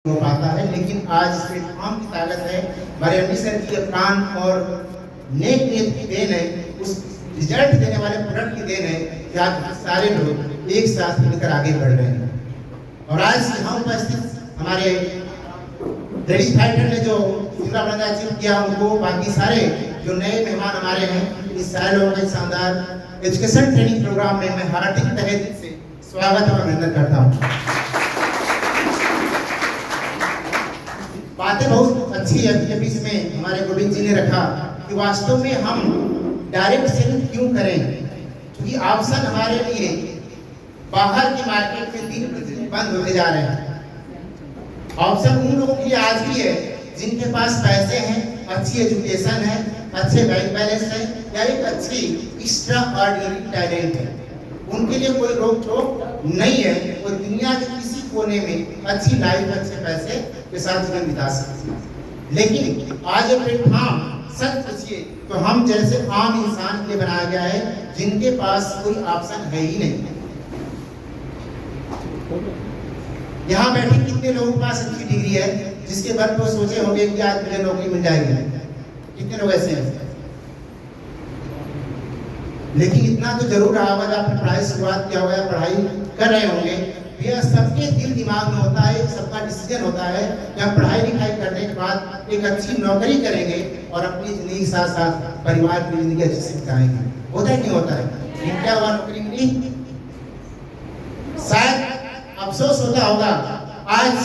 हो पाता है, लेकिन आज प्लेटफॉर्म की ताकत है, हमारे एमडी सर की प्राण और नेक नीयत की देन है, उस रिजल्ट देने वाले प्रोडक्ट की देन है कि आज सारे लोग एक साथ मिलकर आगे बढ़ रहे हैं। और आज यहाँ उपस्थित हमारे लेडीज फाइटर ने जो सिमरा अचीव किया, उनको बाकी सारे जो नए मेहमान हमारे हैं, इस सारे लोगों के शानदार एजुकेशन ट्रेनिंग प्रोग्राम में मैं हार्दिक तहे दिल से स्वागत और अभिनंदन करता हूँ। बातें बहुत अच्छी है बीच में हमारे गोविंद जी ने रखा कि वास्तव में हम डायरेक्ट सेलिंग क्यों करें, क्योंकि ऑप्शन हमारे लिए बाहर की मार्केट में दिन प्रतिदिन बंद होते जा रहे हैं। ऑप्शन उन लोगों के लिए आज भी है जिनके पास पैसे हैं, अच्छी एजुकेशन है, अच्छे बैंक बैलेंस है या एक अच्छी एक्स्ट्रा ऑर्डिनरी टैलेंट है, उनके लिए कोई रोक टोक नहीं है। वो दुनिया के किसी कोने में अच्छी लाइफ, अच्छे पैसे के साथ जीवन बिता सकते हैं। लेकिन आज ये प्लेटफॉर्म सच पूछिए तो हम जैसे आम इंसान के लिए बनाया गया है, जिनके पास कोई ऑप्शन है ही नहीं। यहाँ बैठे कितने लोगों के पास अच्छी डिग्री है जिसके बल पर सोचे होंगे कि आज मुझे नौकरी मिल जाएगी? कितने लोग ऐसे हैं? लेकिन इतना तो जरूर रहा होगा, आपने पढ़ाई शुरुआत किया होगा, पढ़ाई कर रहे होंगे, यह सबके दिल दिमाग में होता है, सबका डिसीजन होता है कि हम पढ़ाई लिखाई करने के बाद एक अच्छी नौकरी करेंगे और अपनी जिंदगी के साथ साथ परिवार की जिंदगी अच्छे से बिताएंगे। होता है नहीं होता है? क्या हुआ, नौकरी मिली? शायद अफसोस होता होगा आज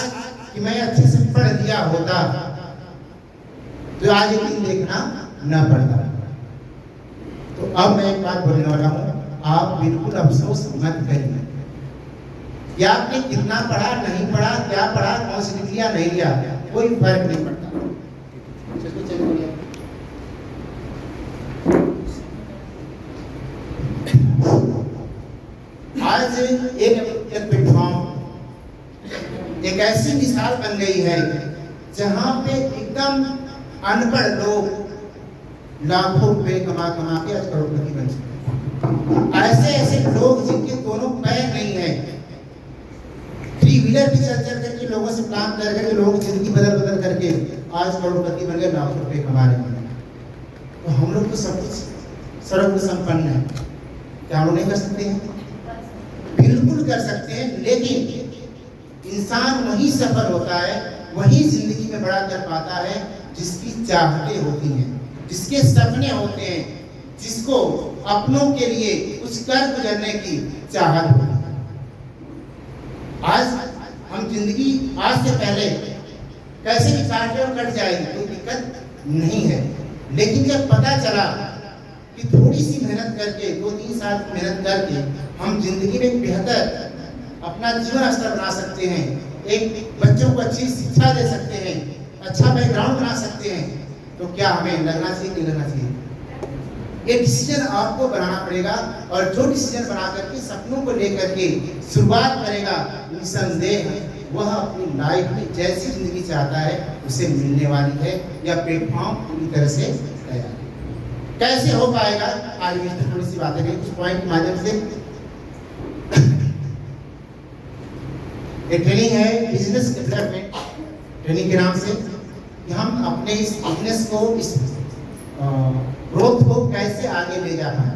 कि मैं अच्छे से पढ़ लिया होता तो आज एक दिन देखना न पड़ता। तो अब मैं एक बात बोलने वाला हूँ, आप बिल्कुल अफसोस मत करिए कि आपने कितना पढ़ा, नहीं पढ़ा, क्या पढ़ा, कौन सी डिग्री लिया, नहीं लिया, कोई फर्क नहीं पड़ता। आज एक प्लेटफॉर्म एक ऐसी मिसाल बन गई है जहां पे एकदम अनपढ़ लोग लाखों रुपए कमा के आज करोड़पति बन चुके। ऐसे ऐसे लोग जिनके दोनों पैर नहीं है, थ्री व्हीलर भी चल करके लोगों से प्लान करके लोगों की जिंदगी बदल करके आज करोड़पति बन गए, लाखों रुपए कमा रहे हैं। तो हम लोग तो सब कुछ सर्व संपन्न है, क्या हम लोग नहीं कर सकते हैं? बिल्कुल कर सकते हैं, लेकिन इंसान वही सफल होता है, वही जिंदगी में बड़ा कर पाता है जिसकी चाहते होती हैं, जिसके सपने होते हैं, जिसको अपनों के लिए कुछ कर गुजरने की चाहत होती है। आज हम जिंदगी आज से पहले कैसे भी काटे और कट जाएगी, कोई दिक्कत नहीं है, लेकिन जब पता चला कि थोड़ी सी मेहनत करके 2-3 साल की मेहनत करके हम जिंदगी में बेहतर अपना जीवन स्तर बना सकते हैं, एक बच्चों को अच्छी शिक्षा दे सकते हैं, अच्छा बैकग्राउंड बना सकते हैं, तो क्या हमें लगना चाहिए नहीं लगना चाहिए? ये डिसीजन आपको बनाना पड़ेगा, और जो डिसीजन बना करके सपनों को लेकर के शुरुआत करेगा, निसंदेह वह अपनी लाइफ में जैसी जिंदगी चाहता है उसे मिलने वाली है। यह प्लेटफॉर्म पूरी तरह से तैयार। कैसे हो पाएगा? आज मिस्टर थोड़ी सी बातें करें कुछ पॉइंट के माध्यम से। ये ट्रेनिंग है बिजनेस डेवलपमेंट ट्रेनिंग के नाम से, कि हम अपने इस बिजनेस को, इस ग्रोथ को कैसे आगे ले जा पाए।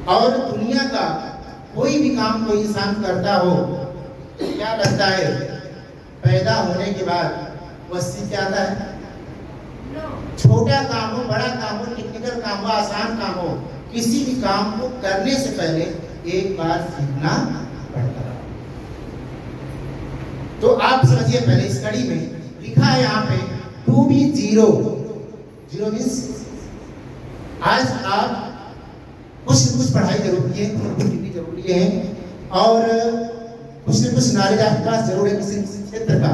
और दुनिया का कोई भी काम कोई इंसान करता हो तो क्या लगता है, पैदा होने के बाद वह सीख क्या आता है? छोटा काम हो, बड़ा काम हो, टेक्निकल काम हो, आसान काम हो, किसी भी काम को करने से पहले एक बार सीखना पड़ता है। तो आप समझिए, पहले इस कड़ी में लिखा है यहाँ पे 2 भी 0 मीन्स आज आप कुछ पढ़ाई जरूरी है, डिग्री जरूरी है, और कुछ न कुछ नॉलेज आपके पास जरूर है किसी क्षेत्र का,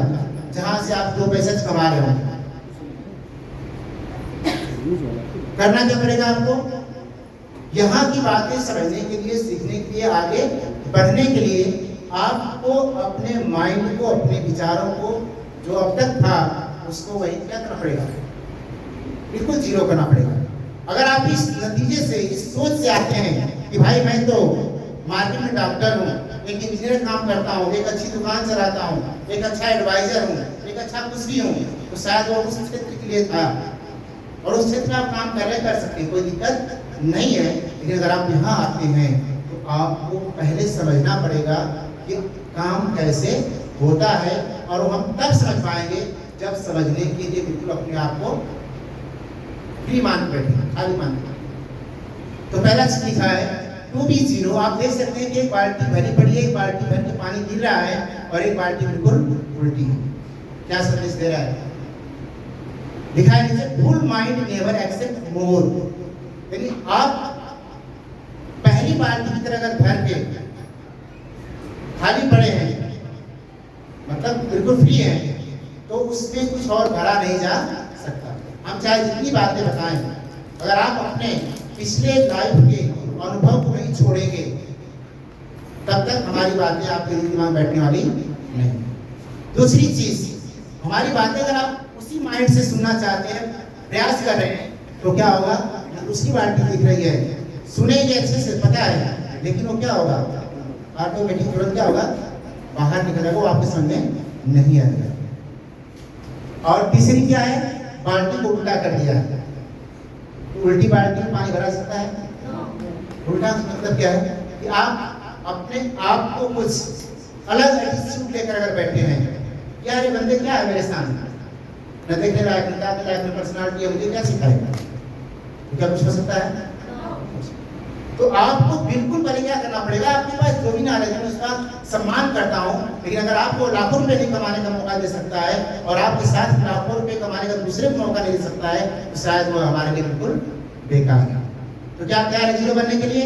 जहां से आप 2 पैसे कमा रहे हो। करना क्या पड़ेगा आपको? यहाँ की बातें समझने के लिए, सीखने के लिए, आगे बढ़ने के लिए आपको अपने माइंड को, अपने विचारों को जो अब तक था उसको वही क्या करना पड़ेगा? बिल्कुल 0 करना पड़ेगा। अगर आप इस नतीजे से, इस सोच से आते हैं कि भाई मैं तो मार्केट में डॉक्टर हूँ, एक इंजीनियर काम करता हूँ, एक अच्छी दुकान चलाता हूँ, एक अच्छा एडवाइजर हूँ, एक अच्छा कुछ भी हूँ, तो शायद वो उस क्षेत्र के लिए था और उस क्षेत्र में आप काम कर सकते हैं, कोई दिक्कत नहीं है। लेकिन अगर आप यहाँ आते हैं तो आपको पहले समझना पड़ेगा कि काम कैसे होता है, और हम तब समझ पाएंगे जब समझने के लिए बिल्कुल अपने आप को फ्री मान के बैठे, खाली मान के। तो पहला चीज लिखा है 2B0। आप देख सकते हैं कि एक बाल्टी भरी पड़ी है, एक बाल्टी भर के पानी गिर रहा है और एक बाल्टी बिल्कुल उल्टी है। क्या संदेश दे रहा है? लिखा है नीचे फुल माइंड नेवर एक्सेप्ट मोर। यानी आप पहली बाल्टी की तरह अगर भर के खाली पड़े हैं, मतलब बिल्कुल फ्री हैं, तो उसमें कुछ और भरा नहीं जा सकता। हम चाहे जितनी बातें बताएं, अगर आप अपने पिछले लाइफ के अनुभव को नहीं छोड़ेंगे तब तक हमारी बातें आपके दिमाग में बैठने वाली नहीं। दूसरी चीज, हमारी बातें अगर आप उसी माइंड से सुनना चाहते हैं, प्रयास कर रहे हैं, तो क्या होगा? दूसरी बाल्टी दिख रही है, सुनेंगे अच्छे से, पता है, लेकिन वो क्या होगा? ऑटोमेटिक तुरंत क्या होगा? बाहर निकलेगा, वो आपके सामने नहीं आएगा। और तीसरी क्या है? बाल्टी को उल्टा कर दिया है। तो उल्टी बाल्टी में पानी भरा सकता है? उल्टा मतलब क्या है कि आप अपने आप को कुछ अलग एटीट्यूड लेकर अगर बैठे हैं, क्या अरे बंदे क्या है मेरे सामने, न देखने लायक, न ताकने लायक, न पर्सनालिटी है, मुझे क्या सिखाएगा? तो क्या कुछ हो सकता है? तो आपको बिल्कुल पहले क्या करना पड़ेगा? आपके पास जो भी नॉलेज है उसका सम्मान करता हूँ, लेकिन अगर आपको लाखों रुपए नहीं कमाने का मौका दे सकता है और आपके साथ लाखों रुपए कमाने का दूसरे को मौका नहीं दे सकता है, तो शायद वो हमारे लिए बिल्कुल बेकार है। तो क्या तैयार है जीरो बनने के लिए?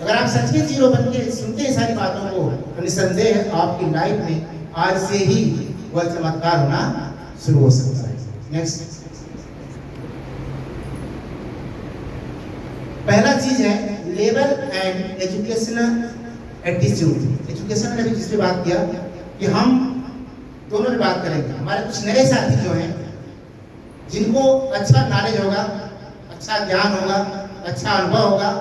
अगर आप सच में जीरो बन के सुनते हैं सारी बातों को, तो निसंदेह आपकी लाइफ में आज से ही वह चमत्कार होना शुरू हो सकता है। नेक्स्ट, पहला चीज है level and educational attitude. Education ने भी जिसपे बात किया कि हम दोनों भी बात करेंगे। हमारे कुछ नए साथी जो हैं, जिनको अच्छा नॉलेज होगा, अच्छा ज्ञान होगा, अच्छा अनुभव होगा,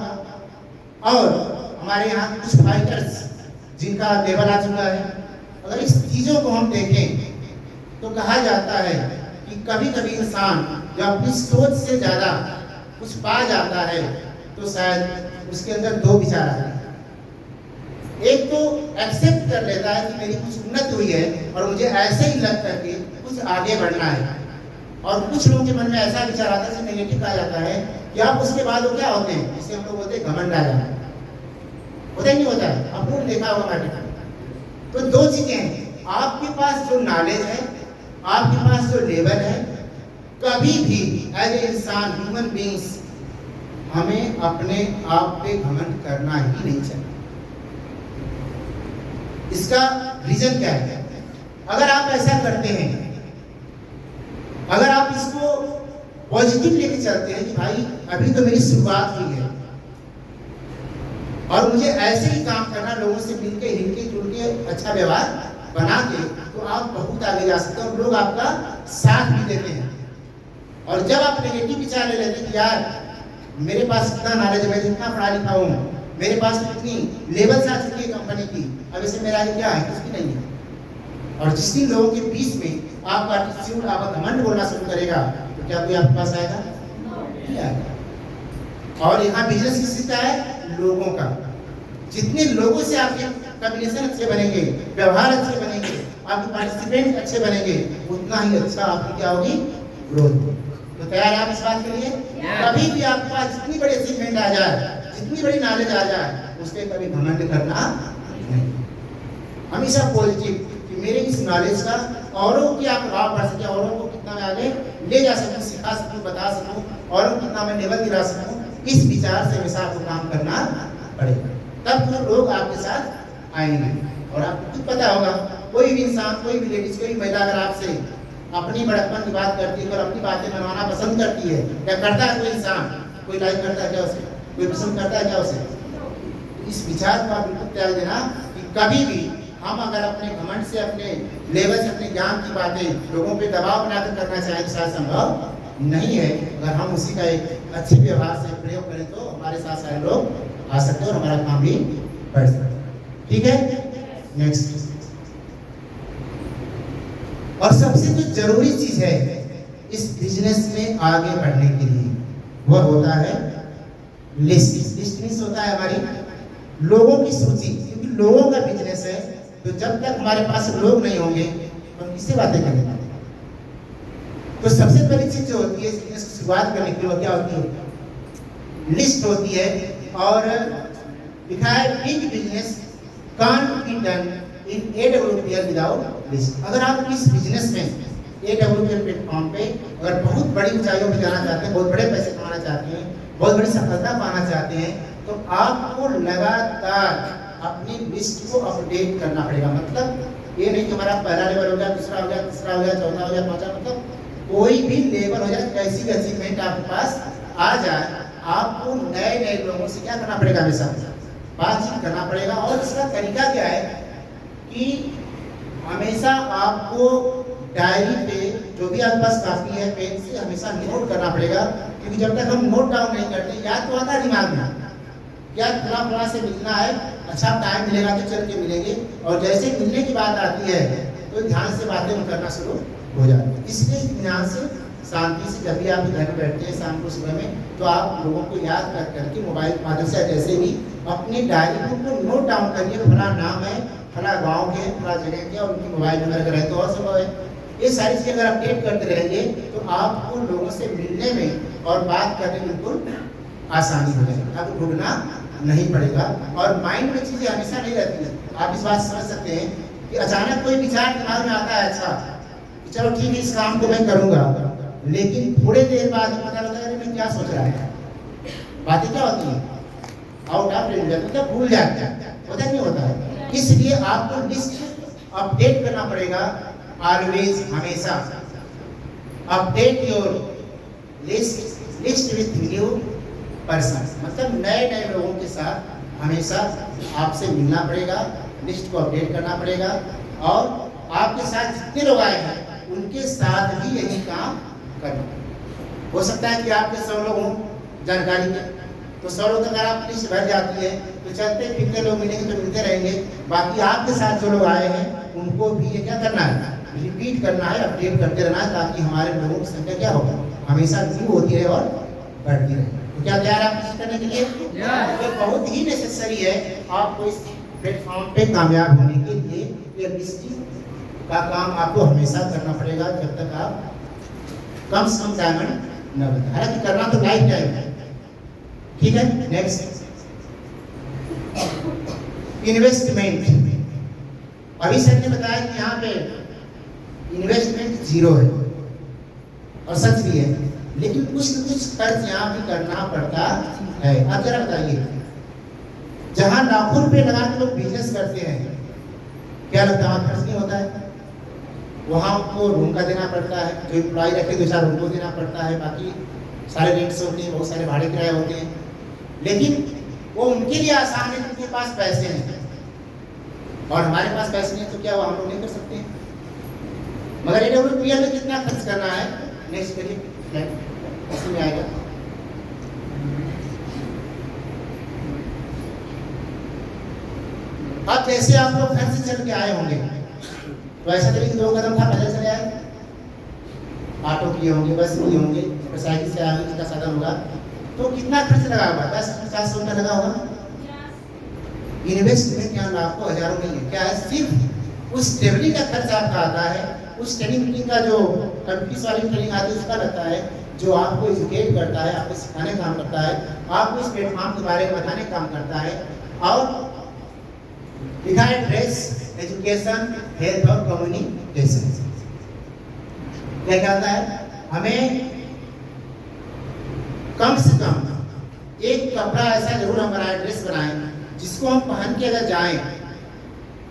और हमारे यहाँ कुछ फाइटर्स जिनका लेवल आ चुका है। अगर इस चीजों को हम देखें तो कहा जाता है कि कभी कभी इंसान जब अपनी सोच से ज्यादा कुछ पा जाता है तो शायद उसके अंदर दो विचार आते हैं। एक तो एक्सेप्ट कर लेता है कि मेरी कुछ उन्नति हुई है और मुझे ऐसे ही लग करके कुछ आगे बढ़ना है, और कुछ लोगों के मन में ऐसा विचार आता है, नेगेटिव कहा जाता है कि आप उसके बाद वो क्या होते हैं, जिसे हम लोग बोलते हैं घमंड आ जाता है। होता ही नहीं होता है, आपने देखा होगा मार्केट में। तो दो चीजें हैं, आपके पास जो नॉलेज है, आपके पास जो लेवल है, कभी भी एज ए इंसान, ह्यूमन बीइंग्स, हमें अपने आप पे घमंड करना ही नहीं चाहिए। इसका रीजन क्या है? अगर आप ऐसा करते हैं, अगर आप इसको पॉजिटिव लेके चलते हैं कि भाई अभी तो मेरी शुरुआत हुई है और मुझे ऐसे ही काम करना, लोगों से मिलके हिलके जुलके अच्छा व्यवहार बना के, तो आप बहुत आगे जा सकते हैं और लोग आपका साथ भी देते हैं। और जब आप नेगेटिव विचार ले लेते हैं कि यार मेरे पास इतना नॉलेज है, मैं इतना पढ़ा लिखा हूँ, मेरे पास इतनी लेवल से आ चुकी है कंपनी की, अब इसे मेरा क्या है, कुछ भी नहीं है। और जिस दिन लोगों के बीच में आपका एटीट्यूड, आपका घमंड बोलना शुरू करेगा, तो क्या कोई आपके पास आएगा? नहीं आएगा। और यहाँ बिजनेस किस का है? लोगों का। जितने लोगों से आपके कम्युनिकेशन अच्छे बनेंगे, व्यवहार अच्छे बनेंगे, आपके पार्टिसिपेंट अच्छे बनेंगे, उतना ही अच्छा आपकी क्या होगी? ग्रोथ। तो तैयार आप इस बात के लिए? कभी भी आपके पास जितनी बड़ी अचीवमेंट आ जाए, जितनी बड़ी नॉलेज आ जाए, उसके कभी घमंड करना नहीं। हमेशा पॉजिटिव कि मेरे इस नॉलेज का औरों की आप प्रभाव पड़ सके, औरों को कितना मैं आगे ले जा सकूं, सिखा सकूं, बता सकूं, औरों को कितना मैं लेवल दिला सकूं, इस विचार से हमेशा आपको काम करना पड़ेगा। तब तो लोग आपके साथ आएंगे। और आपको खुद पता होगा, कोई भी इंसान, कोई भी लेडीज, कोई महिला अगर आपसे अपनी बड़प्पन की बात करती है और अपनी बातें मनवाना पसंद करती है, क्या करता है कोई इंसान? कोई लाइक करता है क्या उसे? कोई पसंद करता है क्या उसे? इस विचार को आप बिल्कुल त्याग देना कि कभी भी हम अगर अपने घमंड से, अपने लेवल से, अपने ज्ञान की बातें लोगों पे दबाव बनाकर करना चाहें, शायद संभव नहीं है। अगर हम उसी का एक अच्छे व्यवहार से प्रयोग करें तो हमारे साथ सारे लोग आ सकते हैं और हमारा काम भी बढ़ सकता है। ठीक है, नेक्स्ट। और सबसे जो जरूरी चीज है इस बिजनेस में आगे बढ़ने के लिए वह होता है लिस्ट। लिस्ट मीन्स होता है हमारी लोगों की सूची, क्योंकि लोगों का बिजनेस है, तो जब तक हमारे पास लोग नहीं होंगे तो हम किससे बातें करेंगे। तो सबसे पहली चीज जो होती है बिजनेस की शुरुआत करने के लिए क्या होती है, लिस्ट होती है। और लिखा है big business can't be done in AWPL without list. अगर आप इस बिजनेस में AWPL प्लेटफॉर्म पे अगर बहुत बड़ी ऊंचाइयों पे जाना चाहते हैं, बहुत बड़े पैसे कमाना चाहते हैं, बहुत बड़ी सफलता पाना चाहते हैं, तो आपको लगातार अपनी लिस्ट को अपडेट करना पड़ेगा। मतलब ये नहीं कि हमारा पहला लेवल हो गया, दूसरा हो गया, तीसरा हो गया, चौथा हो गया, पांचवा, मतलब कोई भी लेवल हो जाए, कैसी भी अचीवमेंट आपके पास आ जाए, आपको नए नए लोगों से क्या करना पड़ेगा, हमेशा बातचीत करना पड़ेगा। और इसका तरीका क्या है कि हमेशा आपको डायरी पे जो भी आपके पास कापी है, पेन से हमेशा नोट करना पड़ेगा। क्योंकि जब तक हम नोट डाउन नहीं करते, याद तो आता है दिमाग में क्या फला से मिलना है, अच्छा टाइम मिलेगा तो चल के मिलेंगे, और जैसे मिलने की बात आती है तो ध्यान से बातें करना शुरू हो जाती है। इसलिए ध्यान से शांति से जब भी आप घर में बैठते हैं शाम को सुबह में, तो आप लोगों को याद कर करके मोबाइल के माध्यम से जैसे भी अपनी डायरी को नोट डाउन करिए, फला नाम है, फला गांव के, फला जगह के, और उनकी मोबाइल नंबर अगर है तो और संभव है। ये सारी चीजें अगर अपडेट करते रहेंगे तो आपको लोगों से मिलने में और बात करने में बिल्कुल आसानी हो जाएगी, आपको ढूंढना नहीं पड़ेगा। और माइंड में चीजें हमेशा नहीं रहती है। आप इस बात समझ सकते हैं कि अचानक कोई विचार दिमाग में आता है, अच्छा चलो ठीक है इस काम को मैं करूंगा, लेकिन थोड़े देर बाद पता लगता है मैं क्या सोच रहा है। बातें क्या होती है, आउट ऑफ रेंज, मतलब भूल जाते हैं, होता नहीं होता है। इसलिए आपको लिस्ट अपडेट करना पड़ेगा ऑलवेज, हमेशा update your list with new person, मतलब नए नए लोगों के साथ हमेशा आपसे मिलना पड़ेगा, लिस्ट को अपडेट करना पड़ेगा। और आपके साथ जितने लोग आए हैं उनके साथ भी यही काम करना। हो सकता है कि आपके 100 लोग हों जानकारी के, तो 100 लोग अगर आप लिस्ट भर जाती है तो चलते फिरते लोग मिलेंगे तो मिलते रहेंगे, बाकी आपके साथ जो लोग आए हैं उनको भी ये क्या करना है, रिपीट करना है, अपडेट करते रहना है, ताकि हमारे लोगों की संख्या क्या हो, हमेशा न्यू होती रहे और बढ़ती रहे। तो क्या तैयार आप लिस्ट करने के लिए? तो बहुत ही नेसेसरी है आपको इस प्लेटफॉर्म पे कामयाब होने के लिए ये लिस्टिंग का काम आपको हमेशा करना पड़ेगा, जब तक आप कम से कम डायमंड न बने। हालांकि करना तो लाइफ टाइम है। ठीक है, नेक्स्ट इन्वेस्टमेंट। अभी सर ने बताया कि यहाँ पे इन्वेस्टमेंट 0 है, और सच भी है, लेकिन कुछ न कुछ खर्च यहाँ भी करना पड़ता है। अब जरा बताइए, जहाँ लाखों रुपए लगा के लोग बिजनेस करते हैं, क्या लगता है खर्च नहीं होता है? वहाँ उनको रूम का देना पड़ता है, जो एम्प्लॉय रखे 2-4 रूम को देना पड़ता है, बाकी सारे रेंट्स होते हैं, बहुत सारे भाड़े किराए होते हैं। लेकिन वो उनके लिए आसान है जिनके पास पैसे हैं, और हमारे पास पैसे नहीं तो क्या वो हम लोग नहीं कर सकते हैं? मगर AWPL में कितना खर्च करना है, नेक्स्ट करिए में आएगा। अब जैसे आप लोग घर से चल के आए होंगे, तो ऐसा करिए कि 2 कदम था पैदल चले आए, ऑटो किए होंगे, बस किए होंगे, मोटरसाइकिल से आगे जितना साधन होगा, तो कितना खर्च लगा होगा? 10-50 रुपये लगा होगा। इन्वेस्टमेंट यहाँ लाखों हजारों नहीं है, क्या है, सिर्फ उस ट्रेवलिंग का खर्च आपका आता है, उस ट्रेनिंग मीटिंग का जो कंट्रीज वाली ट्रेनिंग आती है उसका लगता है, जो आपको एजुकेट करता है, आपको सिखाने काम करता है, आपको इस प्लेटफॉर्म के बारे में बताने काम करता है। और लिखा है ड्रेस, एजुकेशन, हेल्थ और कम्युनिकेशन। क्या कहता है, हमें कम से कम एक कपड़ा ऐसा जरूर हम बनाए, ड्रेस बनाएं, जिसको हम पहन के अगर जाएं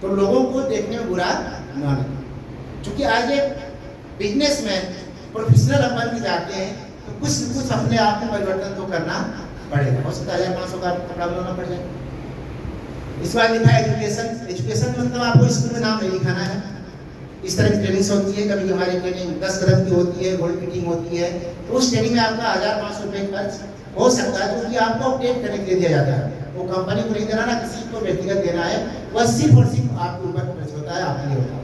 तो लोगों को देखने में बुरा ना लगे। क्योंकि आज एक बिजनेसमैन प्रोफेशनल अपन के जाते हैं तो कुछ न कुछ अपने आप में परिवर्तन तो करना पड़ेगा। हो सकता है 1500 का कपड़ा बनाना पड़ जाए। इस बार लिखा है एजुकेशन। एजुकेशन मतलब आपको स्कूल में नाम नहीं लिखाना है, इस तरह की ट्रेनिंग होती है। कभी हमारी ट्रेनिंग 10 कदम की होती है, गोल्ड मीटिंग होती है, तो उस ट्रेनिंग में आपका 1500 रुपये खर्च हो सकता है, क्योंकि आपको अपडेट करने के लिए दिया जाता है, वो कंपनी को नहीं देना ना, किसी को व्यक्तिगत देना है, वह सिर्फ और सिर्फ आपके ऊपर खर्च होता है, आपके लिए होता है।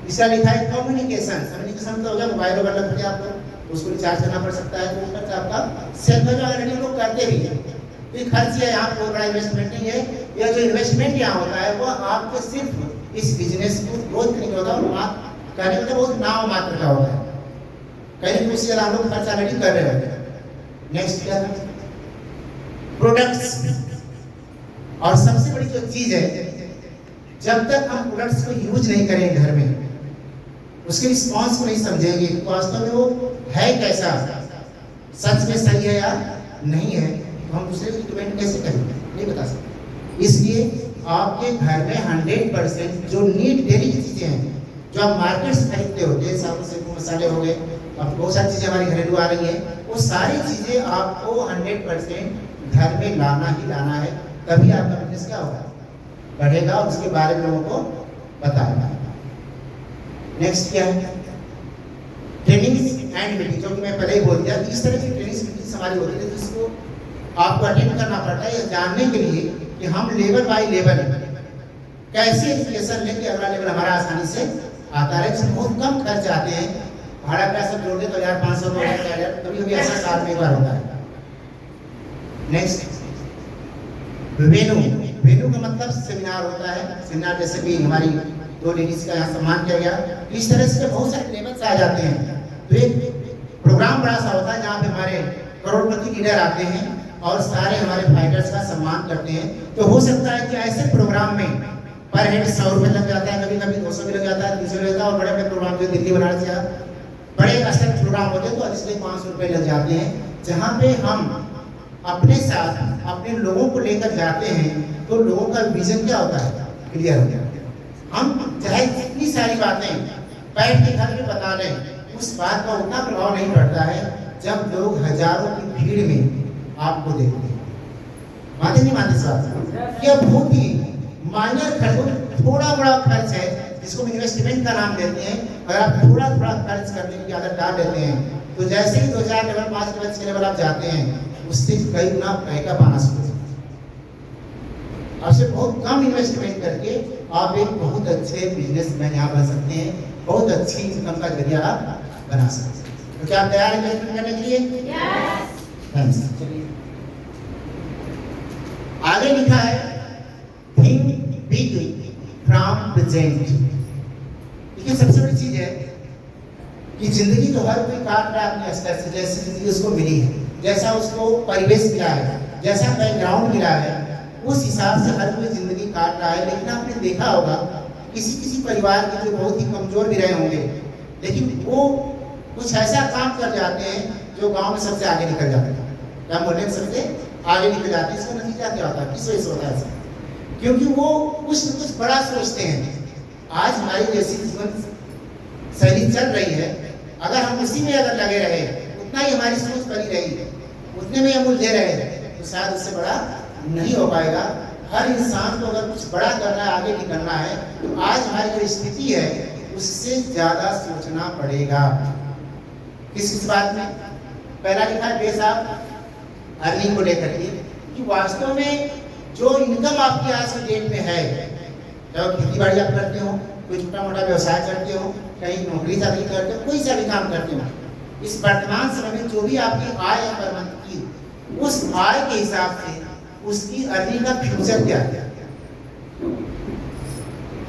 इसका लिखा है कम्युनिकेशन। कम्युनिकेशन तो हो गया, मोबाइल वगैरह लगते हैं आपको, उसको रिचार्ज करना पड़ सकता है, तो खर्च आपका सेल्फ है, ऑलरेडी लोग करते भी हैं। ये खर्च है, यहाँ कोई बड़ा इन्वेस्टमेंट नहीं है। यह जो इन्वेस्टमेंट यहाँ होता है वो आपके सिर्फ इस बिजनेस को ग्रोथ करने का होता है, और कहने का बहुत नाम मात्र का होता है, कहीं भी उससे ज़्यादा हम लोग खर्च ऑलरेडी कर रहे होते हैं। नेक्स्ट क्या है, प्रोडक्ट्स। और सबसे बड़ी जो चीज है, जब तक हम प्रोडक्ट्स को यूज नहीं करेंगे घर में, उसके रिस्पॉन्स को नहीं समझेंगे कि वास्तव में वो है कैसा, सच में सही है या नहीं है, तो हम दूसरे को रिकमेंड कैसे करेंगे, नहीं बता सकते। इसलिए आपके घर में 100% जो नीड डेली की चीजें हैं, जो आप मार्केट से खरीदते हो, जैसे साबुन शैम्पू मसाले हो गए, अब बहुत सारी चीजें हमारी घरेलू आ रही हैं, वो सारी चीजें आपको 100% घर में लाना ही लाना है, तभी आपका बिजनेस क्या होगा, बढ़ेगा, और उसके बारे में लोगों को बताएगा। नेक्स्ट क्या है, ट्रेनिंग एंड मीटिंग, जो कि मैं पहले ही बोल दिया, इस तरह की ट्रेनिंग मीटिंग हमारी होती है जिसको आपको अटेंड करना पड़ता है, ये जानने के लिए कि हम लेवल बाय लेवल कैसे एजुकेशन लेके अगला लेवल हमारा आसानी से आता रहे, जिसमें बहुत कम खर्च आते हैं। भाड़ा पैसा जोड़ दे तो 1500 को कभी कभी ऐसा साल में एक बार होता है। Next, venue. वेन्यू का मतलब सेमिनार होता है, सेमिनार जैसे कि हमारी 2 लेडीज का यहाँ सम्मान किया गया, इस तरह से बहुत सारे लेवल्स आ जाते हैं। तो एक प्रोग्राम बड़ा सा होता है जहाँ पे हमारे करोड़पति लीडर आते हैं और सारे हमारे फाइटर्स का सम्मान करते हैं। तो हो सकता है कि ऐसे प्रोग्राम में पर हेड 100 रुपये लग जाता है, कभी कभी 200 भी लग जाता है, 300 लग जाता है, और बड़े बड़े प्रोग्राम जो दिल्ली बनारस या बड़े स्तर के प्रोग्राम होते हैं तो इसलिए 500 रुपये लग जाते हैं, जहाँ पे हम अपने साथ अपने लोगों को लेकर जाते हैं तो लोगों का विजन क्या होता है, क्लियर हो गया। हम चाहे जितनी सारी बातें बैठ के घर में बता दें, उस बात का उतना प्रभाव नहीं पड़ता है जब लोग हजारों की भीड़ में आपको देखते हैं। मानते नहीं मानते साहब, यह बहुत ही माइनर खर्च, थोड़ा बड़ा खर्च है जिसको हम इन्वेस्टमेंट का नाम देते हैं। अगर आप थोड़ा थोड़ा खर्च करने की आदत डाल लेते हैं तो जैसे ही 2-4 लेवल 5 लेवल 6 लेवल आप जाते हैं, उससे कई गुना पैसा पाना शुरू होता है। आपसे बहुत कम इन्वेस्टमेंट करके आप एक बहुत अच्छे बिजनेसमैन यहाँ बन सकते हैं, बहुत अच्छी इनकम का जरिया आप बना सकते हैं। तो क्या आप तैयार हैं इन्वेस्टमेंट करने के लिए? यस। चलिए आगे लिखा है, थिंक बिग फ्रॉम प्रेजेंट। देखिए सबसे बड़ी चीज है कि जिंदगी तो हर कोई काट रहा है अपने स्तर से, जैसे जिंदगी उसको मिली है, जैसा उसको परिवेश मिला है, जैसा बैकग्राउंड मिला है, उस हिसाब से हर कोई जिंदगी काट रहा है। लेकिन आपने देखा होगा किसी किसी परिवार के जो बहुत ही कमजोर भी रहे होंगे, लेकिन वो कुछ ऐसा काम कर जाते हैं जो गांव में सबसे आगे निकल जाते हैं, क्या बोले सबसे आगे निकल जाते हैं। इसका नतीजा क्या होता है, किस वजह से होता है ऐसा? क्योंकि वो कुछ न कुछ बड़ा सोचते हैं। आज हमारी जैसी जीवन शैली चल रही है, अगर हम उसी में अगर लगे रहे, उतना ही हमारी सोच बनी रही, उतने में हम उलझे रहे, तो शायद उससे बड़ा नहीं हो पाएगा। हर इंसान को अगर कुछ बड़ा करना है, आगे निकलना है, तो आज हमारी जो स्थिति है उससे ज्यादा सोचना पड़ेगा। किस बात में? पहला लिखा है बेस ऑफ अर्निंग को लेकर के, कि वास्तव में जो इनकम आपकी आज की डेट में है, चाहे खेती बाड़ी आप करते हो, कोई छोटा मोटा व्यवसाय करते हो, कहीं नौकरी चाकरी करते हो, कोई सा भी काम करते हो, इस वर्तमान समय में जो भी आपकी आय है पर मंथ की, उस आय के हिसाब से उसकी अर्निंग का फ्यूचर क्या है।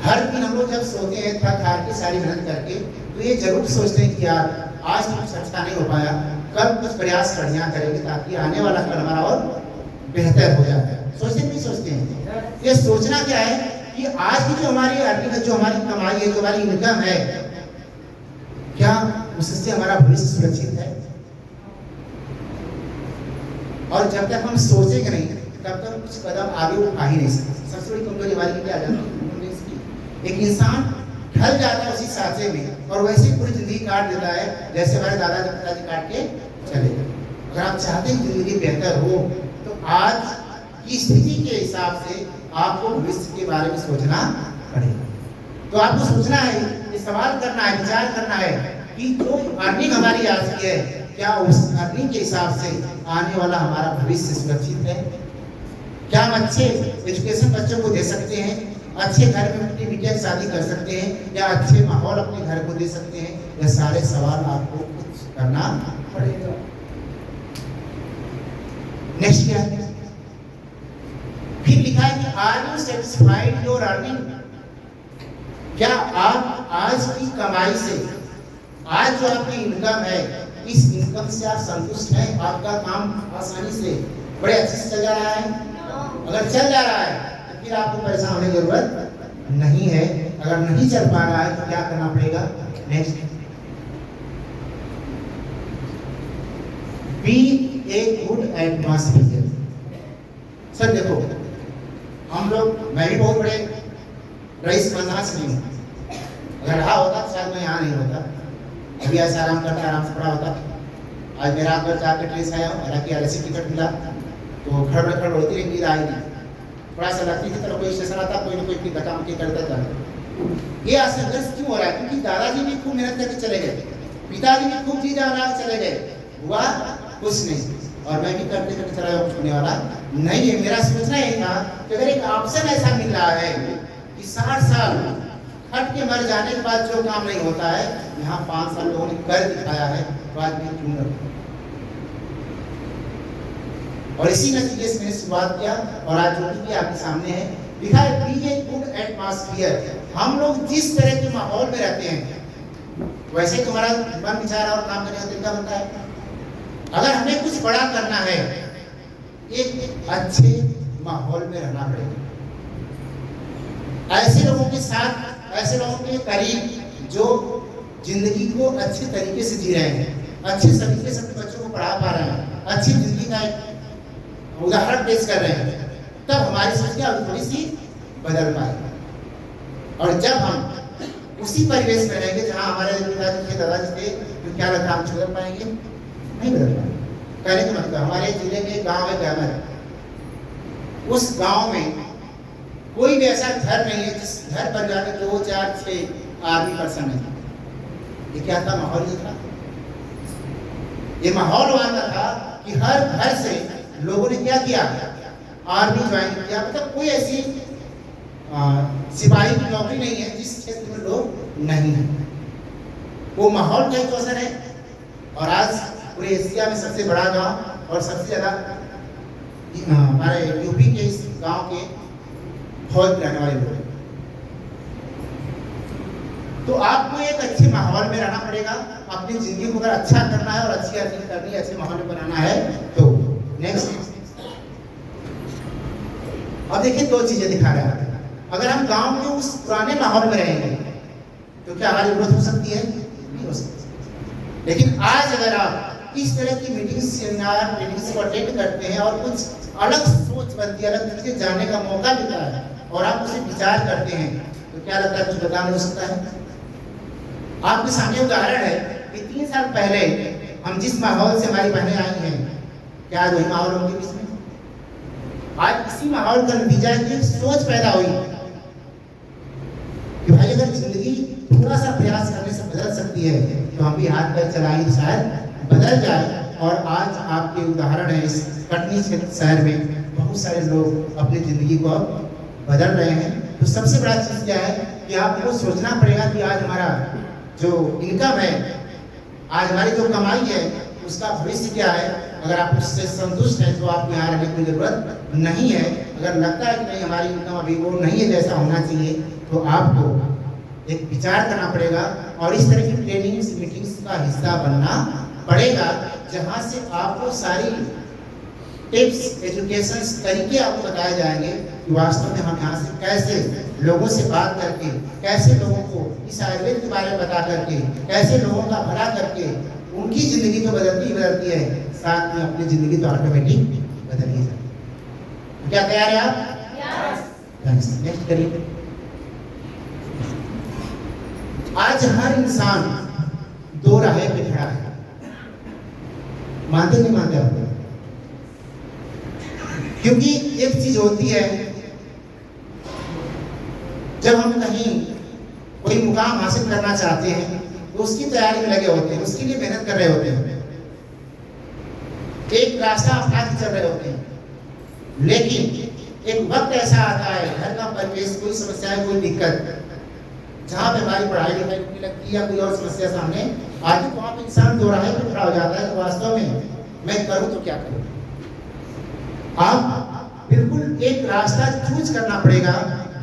हर दिन हम लोग जब सोते हैं थक हार के सारी मेहनत करके, तो ये जरूर सोचते हैं कि यार आज तो कुछ अच्छा नहीं हो पाया, कल कुछ प्रयास बढ़िया करेंगे ताकि आने वाला कल हमारा और बेहतर हो जाए। सोचते नहीं सोचते हैं? ये सोचना क्या है कि आज की जो हमारी अर्निंग है, जो हमारी कमाई है, जो हमारी इनकम है, क्या उससे हमारा भविष्य सुरक्षित है? और जब तक हम सोचेंगे नहीं तब तक कुछ कदम आगे उठा ही नहीं सकते। सबसे बड़ी कमजोरी हमारी क्या आ जाती है? एक इंसान ढल जाता है उसी सांचे में और वैसे पूरी जिंदगी काट देता है जैसे हमारे दादाजी पिताजी काट के चले गए। अगर आप चाहते हैं जिंदगी बेहतर हो तो आज की स्थिति के हिसाब से आपको भविष्य के बारे में सोचना पड़ेगा। तो आपको सोचना है, ये सवाल करना है, विचार करना है कि जो अर्निंग हमारी आज की है, क्या उस अर्निंग के हिसाब से आने वाला हमारा भविष्य सुरक्षित है? क्या हम अच्छे एजुकेशन बच्चों को दे सकते हैं, अच्छे घर में अपनी बिटिया की शादी कर सकते हैं, या अच्छे माहौल अपने घर को दे सकते हैं? यह सारे सवाल आपको कुछ करना पड़ेगा। नेक्स्ट क्या है? फिर लिखा है कि are you satisfied your earning? क्या आप आज की कमाई से, आज जो आपकी इनकम है, इस इनकम से आप संतुष्ट हैं? आपका काम आसानी से बड़े अच्छे से चल जा रहा है? अगर चल जा रहा है तो फिर आपको परेशान होने की जरूरत नहीं है। अगर नहीं चल पा रहा है तो क्या करना पड़ेगा? Next, be a good atmosphere. Sir देखो, हम लोग, मैं भी बहुत बड़े रईस खानदान से नहीं हूँ। अगर रहा होता तो शायद मैं यहाँ नहीं होता, अभी ऐसा आराम करता, आराम से पड़ा होता। आज मेरा आप घर जाकर ट्रेस आया हूँ, हालांकि RSC टिकट मिला तो खड़बड़ होती रही, नींद आई नहीं। थोड़ा सा लगती थी, कोई स्टेशन आता, कोई ना कोई काम की करता था। ये असंघर्ष क्यों हो रहा है? क्योंकि दादाजी भी खूब मेहनत करके चले गए, पिताजी भी खूब चीज आना चले गए, हुआ कुछ नहीं। और मैं भी करते करते चला गया, कुछ होने वाला नहीं है। मेरा सोचना यही था कि अगर एक ऑप्शन ऐसा मिल रहा है कि 60 साल खट के मर जाने के बाद जो काम नहीं होता है, यहाँ 5 साल लोगों ने कर दिखाया है, तो आज भी क्यों न? और इसी नतीजे से मैंने शुरुआत किया, और आज जो भी आपके सामने है लिखा है बी ए गुड एटमॉस्फेयर। हम लोग जिस तरह के माहौल में रहते हैं वैसे तुम्हारा मन विचार और काम करने का तरीका बनता है। अगर हमें कुछ बड़ा करना है, एक अच्छे माहौल में रहना पड़ेगा, ऐसे लोगों के साथ, ऐसे लोगों के करीब जो जिंदगी को अच्छे तरीके से जी रहे हैं, अच्छे तरीके से अपने बच्चों को पढ़ा पा रहे हैं, अच्छी जिंदगी का एक उदाहरण पेश कर रहे हैं, तब हमारी सोच क्या थोड़ी सी बदल पाएगी। और जब हम उसी परिवेश में रहेंगे जहाँ हमारे पिताजी थे, दादाजी थे, तो क्या लगता है हम बदल पाएंगे? नहीं बदल पाएंगे। कहने का मतलब, हमारे जिले में गांव है गैमर, उस गांव में कोई भी ऐसा घर नहीं है जिस घर परिवार में 2, 4, 6 आर्मी पर्सन है। ये क्या था? माहौल ये था। ये माहौल वहां का था कि हर घर से लोगों ने क्या किया? आर्मी ज्वाइन किया। मतलब कोई ऐसी सिपाही की नौकरी नहीं है जिस क्षेत्र में लोग नहीं है। वो माहौल का एक असर है। और आज पूरे एशिया में सबसे बड़ा गांव और सबसे ज्यादा हमारे यूपी के इस गांव के फौज में रहने वाले लोग। तो आपको एक अच्छे माहौल में रहना पड़ेगा। अपनी जिंदगी को अगर अच्छा करना है और अच्छी अर्निंग करनी है, अच्छे माहौल में बनाना है, तो नेक्स्ट, अब देखिए 2 चीजें दिखा रहा है। अगर हम गांव के उस पुराने माहौल में रहेंगे तो क्या हमारी ग्रोथ हो सकती है? नहीं हो सकती। लेकिन आज अगर आप इस तरह की मीटिंग, सेमिनार, ट्रेनिंग को अटेंड करते हैं और कुछ अलग सोच बनती है, अलग तरीके जानने का मौका मिलता है और आप उसे विचार करते हैं, तो क्या लगता है कुछ बदलाव हो सकता है? आपके सामने उदाहरण है कि 3 साल पहले हम जिस माहौल से हमारी बहनें आई हैं, क्या आज वही माहौल उनके बीच में? आज इसी माहौल का नतीजा है कि सोच पैदा हुई कि भाई अगर जिंदगी थोड़ा सा प्रयास करने से बदल सकती है तो हम भी हाथ पैर चलाएं तो शायद बदल जाए। और आज आपके उदाहरण है, इस कटनी शहर में बहुत सारे लोग अपनी जिंदगी को बदल रहे हैं। तो सबसे बड़ा चीज क्या है कि आपको सोचना पड़ेगा कि आज हमारा जो इनकम है, आज हमारी जो कमाई है, उसका भविष्य क्या है। अगर आप उससे संतुष्ट हैं तो आपको यहाँ रहने की जरूरत नहीं है। अगर लगता है कि नहीं हमारी इनकम अभी वो नहीं है जैसा होना चाहिए, तो आपको एक विचार करना पड़ेगा और इस तरह की ट्रेनिंग्स, मीटिंग्स का हिस्सा बनना पड़ेगा, जहाँ से आपको सारी टिप्स, एजुकेशन तरीके आपको बताए जाएंगे कि वास्तव में हम यहाँ से कैसे लोगों से बात करके, कैसे लोगों को इस आयुर्वेद के बारे में बता करके, कैसे लोगों का भला करके उनकी जिंदगी तो बदलती है, साथ में अपनी जिंदगी तो ऑटोमेटिक बदल ही जाती। क्या तैयार है आप? नेक्स्ट करिए। आज हर इंसान 2 राह पे खड़ा है, मानते नहीं मानते आप? क्योंकि एक चीज होती है, जब हम कहीं कोई मुकाम हासिल करना चाहते हैं तो उसकी तैयारी में लगे होते हैं, उसके लिए मेहनत कर रहे होते हैं। एक रास्ता अपना के चल रहे होते हैं, लेकिन एक वक्त ऐसा आता है, घर का परिवेश, कोई समस्या है, कोई दिक्कत, जहाँ पे हमारी पढ़ाई लिखाई रुकने लगती है या कोई और समस्या सामने आती, वहाँ पे इंसान दो राहें पे खड़ा हो जाता है। तो वास्तव में मैं करूँ तो क्या करूँ? आप बिल्कुल एक रास्ता चूज करना पड़ेगा,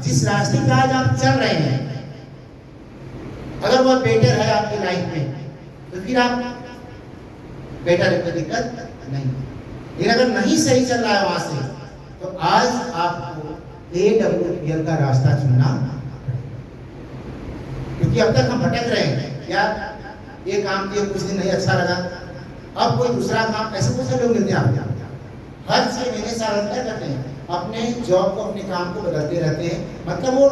जिस रास्ते पे आज आप चल रहे हैं, अगर वह बेटर है आपकी लाइफ में तो फिर आप बेटर है, कोई दिक्कत नहीं। लेकिन अगर नहीं सही चल रहा है वहां से, तो आज आपको AWPL का रास्ता चुनना, क्योंकि अब तक हम भटक रहे हैं। यार ये काम किए, कुछ दिन नहीं अच्छा लगा, अब कोई दूसरा काम, ऐसे बहुत सारे लोग मिलते हैं आपको, हर 6 महीने साल अंतर करते हैं, अपने जॉब को, अपने काम को बदलते रहते हैं। मतलब वो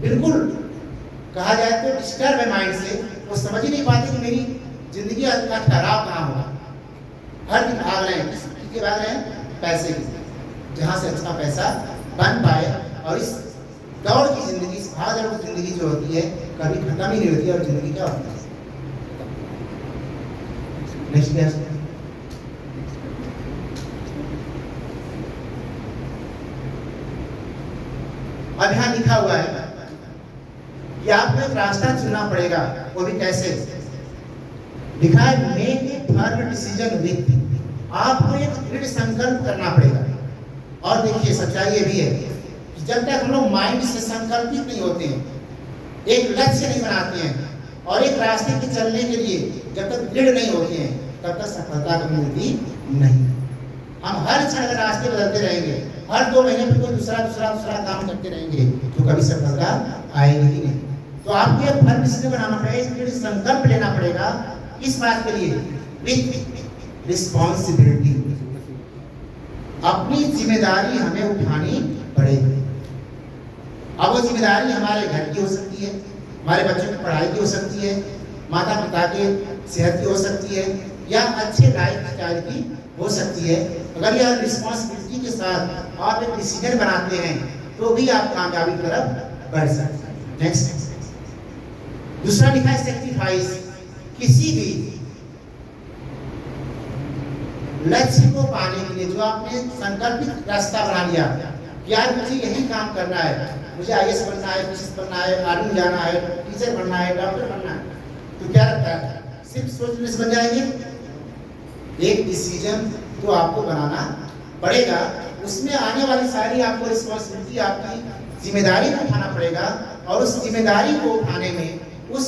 बिल्कुल कहा जाए तो डिस्टर्ब है माइंड से, वो समझ ही नहीं पाते कि मेरी जिंदगी का ठहराव कहाँ होगा। हर दिन भाग रहे हैं, किसके भाग रहे हैं? पैसे की, जहाँ से अच्छा पैसा बन पाए। और इस दौड़ की जिंदगी, इस भाग दौड़ की जिंदगी जो होती है, कभी खत्म ही नहीं होती। और जिंदगी क्या होती है? नेक्स्ट अब यहाँ लिखा हुआ है कि आपको एक रास्ता चुनना पड़ेगा, वो भी कैसे? लिखा है make a firm decision with, आपको एक दृढ़ संकल्प करना पड़ेगा। और देखिए सच्चाई ये भी है कि जब तक हम लोग माइंड से संकल्पित नहीं होते हैं, एक लक्ष्य नहीं बनाते हैं, और एक रास्ते पे चलने के लिए जब तक दृढ़ नहीं होते हैं, तब तक सफलता कभी मिलती नहीं। हम हर क्षण अगर रास्ते बदलते रहेंगे, हर 2 महीने में कोई दूसरा काम करते रहेंगे, तो कभी सफलता आएगी ही नहीं। तो आपको एक फर्म डिसीजन बनाना पड़ेगा, एक संकल्प लेना पड़ेगा। इस बात के लिए विथ रिस्पॉन्सिबिलिटी, अपनी जिम्मेदारी हमें उठानी पड़ेगी। अब वो जिम्मेदारी हमारे घर की हो सकती है, हमारे बच्चों की पढ़ाई की हो सकती है, माता पिता के सेहत की हो सकती है, या अच्छे लाइफ स्टाइल की हो सकती है। अगर यह रिस्पॉन्सिबिलिटी के साथ आप एक डिसीजन बनाते हैं, तो भी आप कामयाबी की तरफ बढ़ सकते हैं। नेक्स्ट दूसरा लिखा है सैक्रिफाइस, किसी भी लक्ष्य को पाने के लिए जो आपने संकल्पित रास्ता बना लिया, यार मुझे यही काम करना है, मुझे IAS बनना है, पुलिस बनना है, आर्मी जाना है, टीचर बनना है, डॉक्टर बनना है, तो क्या लगता है सिर्फ सोचने से बन जाएंगे? एक डिसीजन तो आपको बनाना पड़ेगा, उसमें आने वाली सारी आपको रिस्पॉन्सिबिलिटी, आपकी जिम्मेदारी को उठाना पड़ेगा। और उस जिम्मेदारी को उठाने में, उस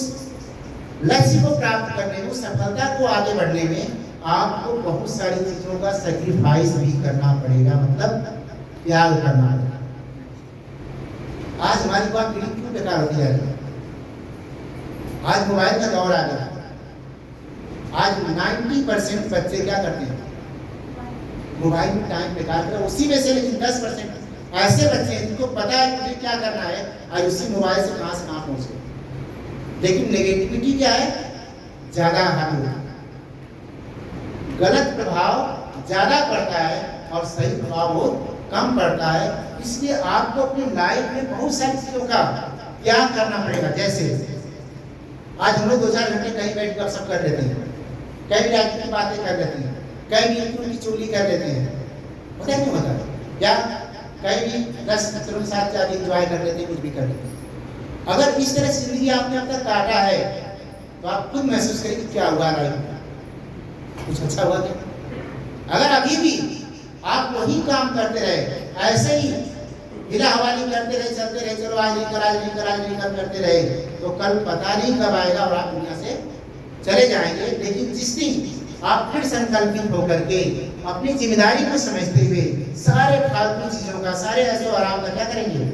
लक्ष्य को प्राप्त करने में, उस सफलता को आगे बढ़ने में आपको बहुत सारी चीजों का सैक्रिफाइस भी करना पड़ेगा, मतलब त्याग करना पड़ेगा। आज हमारी बात पीढ़ी क्यों बेकार होती जा रही है? आज मोबाइल का दौर आ गया। आज 90% बच्चे क्या करते हैं? मोबाइल में टाइम बेकार कर, उसी में से लेकिन 10% ऐसे बच्चे हैं जिनको पता है मुझे क्या करना है, आज उसी मोबाइल से कहां पहुंचे। लेकिन नेगेटिविटी क्या है? ज्यादा हावी, गलत प्रभाव ज्यादा पड़ता है और सही प्रभाव वो कम पड़ता है। इसलिए आपको अपनी लाइफ में बहुत सारी चीजों का त्याग करना पड़ेगा। जैसे आज हम लोग 2-4 घंटे कहीं बैठ कर सब कर लेते हैं, कहीं भी राजनीति की बातें कर लेते हैं, कहीं भी उनकी चोली कर लेते हैं, पता नहीं होता, या कहीं भी 10 मित्रों के साथ जाके एंजॉय कर लेते हैं, कुछ भी कर लेते हैं। अगर इस तरह से जिंदगी आपने अब तक काटा है, तो आप खुद महसूस करें कि क्या हुआ लाइफ में, कुछ अच्छा हुआ क्या? अगर अभी भी आप वही काम करते रहे, ऐसे ही हिला हवाली करते रहे, चलते रहे, चलो आज नहीं कर करते रहे, तो कल पता नहीं कब आएगा और आप दुनिया से चले जाएंगे। लेकिन जिस दिन आप फिर संकल्पित होकर के अपनी जिम्मेदारी को समझते हुए सारे फालतू चीजों का, सारे ऐसे आराम का क्या करेंगे?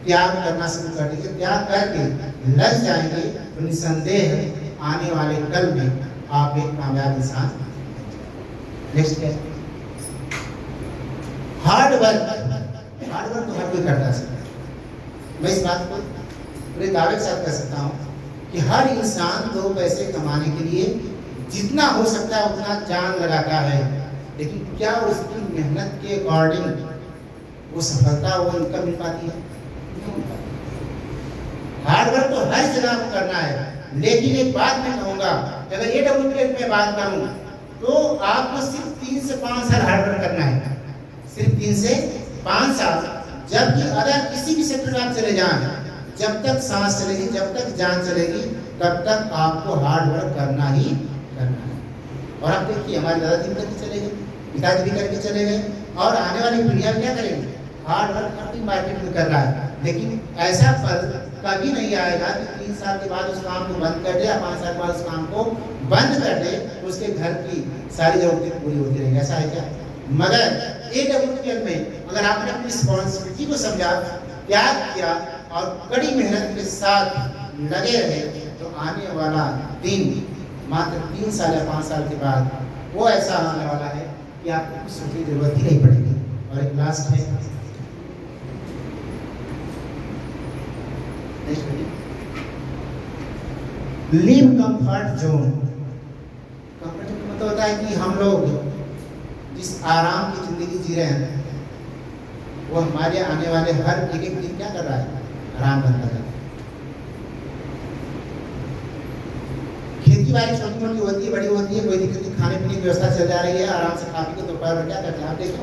त्याग करना शुरू कर देंगे। त्याग करके लग जाएंगे तो निसंदेह आने वाले कल में आप एक कामयाब इंसान। नेक्स्ट क्या? हार्ड वर्क तो हर कोई करता है। मैं इस बात को पूरे दावे के साथ कह सकता हूँ कि हर इंसान 2 पैसे कमाने के लिए जितना हो सकता है उतना जान लगाता है, लेकिन क्या उसकी मेहनत के अकॉर्डिंग वो सफलता, वो इनकम मिल पाती है? हार्ड वर्क तो हर जगह को करना है। लेकिन एक बात मैं कहूँगा, अगर AWPL में बात करूँ तो आपको सिर्फ 3 से 5 साल हार्डवर्क करना है, सिर्फ 3 से 5 साल। जबकि अगर किसी भी सेक्टर में आप चले जाएं, जब तक सांस चलेगी, जब तक जान चलेगी, तब तक आपको हार्डवर्क करना ही करना है। और आप देखिए हमारे दादाजी भी करके चले गए, पिताजी भी करके चले गए, और आने वाली पीढ़ियां क्या करेंगी? हार्डवर्क अपनी मार्केट में कर रहा है। लेकिन ऐसा पल कभी नहीं आएगा कि 3 साल के बाद उस काम को बंद कर दे या 5 साल के बाद उस काम को बंद कर दे, तो उसके घर की सारी जरूरतें पूरी होती रहेंगी। ऐसा है क्या? मगर AWPL में अगर आपने अपनी रिस्पॉन्सिबिलिटी को समझा, त्याग किया और कड़ी मेहनत के साथ लगे रहे, तो आने वाला दिन मात्र 3 साल या 5 साल के बाद वो ऐसा आने वाला है कि आपको कुछ सोचने की जरूरत ही नहीं पड़ेगी। और एक लास्ट है, leave comfort zone. Comfort zone मतलब होता है कि हम लोग जिस आराम की जिंदगी जी रहे हैं, वो हमारे आने वाले हर एक दिन क्या कर रहा है? आराम बनता है। खेती बाड़ी छोटी मोटी होती है, बड़ी होती है, कोई दिक्कत नहीं, खाने पीने की व्यवस्था चल जा रही है, आराम से खा पी के दोपहर में क्या करते हैं? आप देखो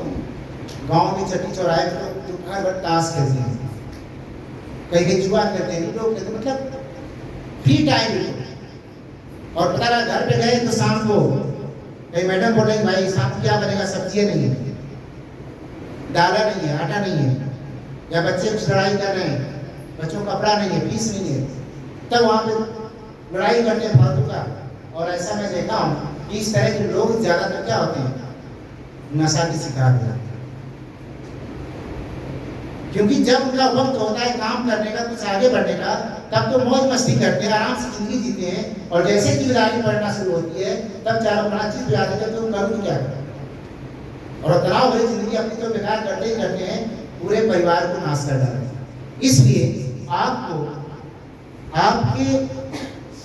गाँव में चट्टी चौराहे पर दोपहर भर ताश खेलते हैं, कहीं जुआ करते हैं, लोग कहते हैं, मतलब फ्री टाइम। और पता रहा घर पे गए तो शाम को कहीं मैडम बोलेंगे भाई शाम को क्या बनेगा? सब्जियां नहीं है, दाला नहीं है, आटा नहीं है, या बच्चे कुछ लड़ाई कर रहे हैं, बच्चों का कपड़ा नहीं है, फीस नहीं है, तब वहाँ पे लड़ाई करते हैं फालतू का। और ऐसा मैं देखा हूँ कि इस तरह के लोग ज्यादातर क्या होते हैं? नशा के शिकार हो जाते हैं। क्योंकि जब उनका वक्त होता है काम करने का, कुछ आगे बढ़ने का, तब तो मौज मस्ती करते हैं, आराम से जिंदगी जीते हैं। और जैसे जिम्मेदारी पड़ना शुरू होती है, तब चारों बड़ा चीज याद है तो करूँ क्या करूँ? और तनाव भरी जिंदगी अपनी तो बेकार करते ही करते हैं, पूरे परिवार को नाश कर डालते हैं। इसलिए आपको आपके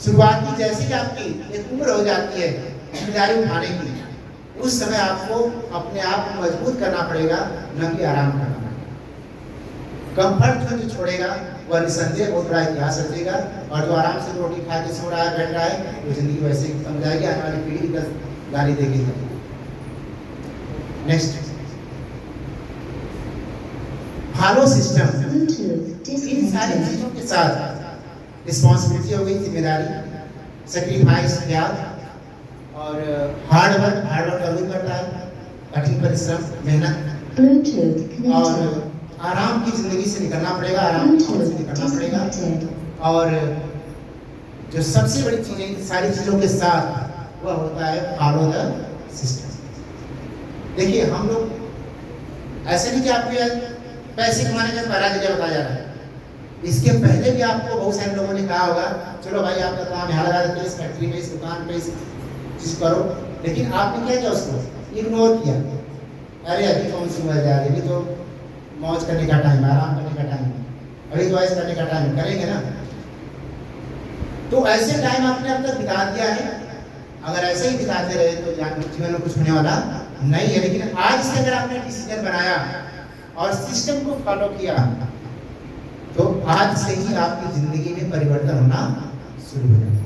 शुरुआती जैसे कि आपकी एक उम्र हो जाती है जिम्मेदारी उठाने की, उस समय आपको अपने आप को मजबूत करना पड़ेगा, न कि आराम करना। कंफर्ट जो छोड़ेगा वह निसंदेह बहुत बड़ा इतिहास रचेगा, और जो आराम से रोटी खा के सो रहा है, बैठ रहा है, वो जिंदगी वैसे ही खत्म जाएगी, आने वाली पीढ़ी का गाली देगी। Next, follow system. इन सारी चीजों के साथ रिस्पॉन्सिबिलिटी हो गई, जिम्मेदारी, सेक्रीफाइस, त्याग और हार्डवर्क करना पड़ता है, कठिन परिश्रम, मेहनत, और आराम की जिंदगी से निकलना पड़ेगा, आराम से निकलना पड़ेगा। और जो सबसे बड़ी चीजें सारी चीजों के साथ वह होता है फॉलो द सिस्टम। देखिए हम लोग ऐसे नहीं कि आपको पैसे कमाने का पहला जगह बताया जा रहा है, इसके पहले भी आपको बहुत सारे लोगों ने कहा होगा चलो भाई आपका काम यहाँ लगा देते हैं, इस फैक्ट्री में, इस दुकान पे, इस चीज करो, लेकिन आपने क्या किया? उसको इग्नोर किया। अरे अभी कौन सी मजा आ रही है, तो मौज करने का टाइम, आराम करने का टाइम, अभी तो ऐसे करने का टाइम, करेंगे ना। तो ऐसे टाइम आपने अब तक बिता दिया है, अगर ऐसे ही बिताते रहे तो जीवन में कुछ होने वाला नहीं है। लेकिन आज से अगर आपने डिसीजन बनाया और सिस्टम को फॉलो किया, तो आज से ही आपकी जिंदगी में परिवर्तन होना शुरू हो जाएगा।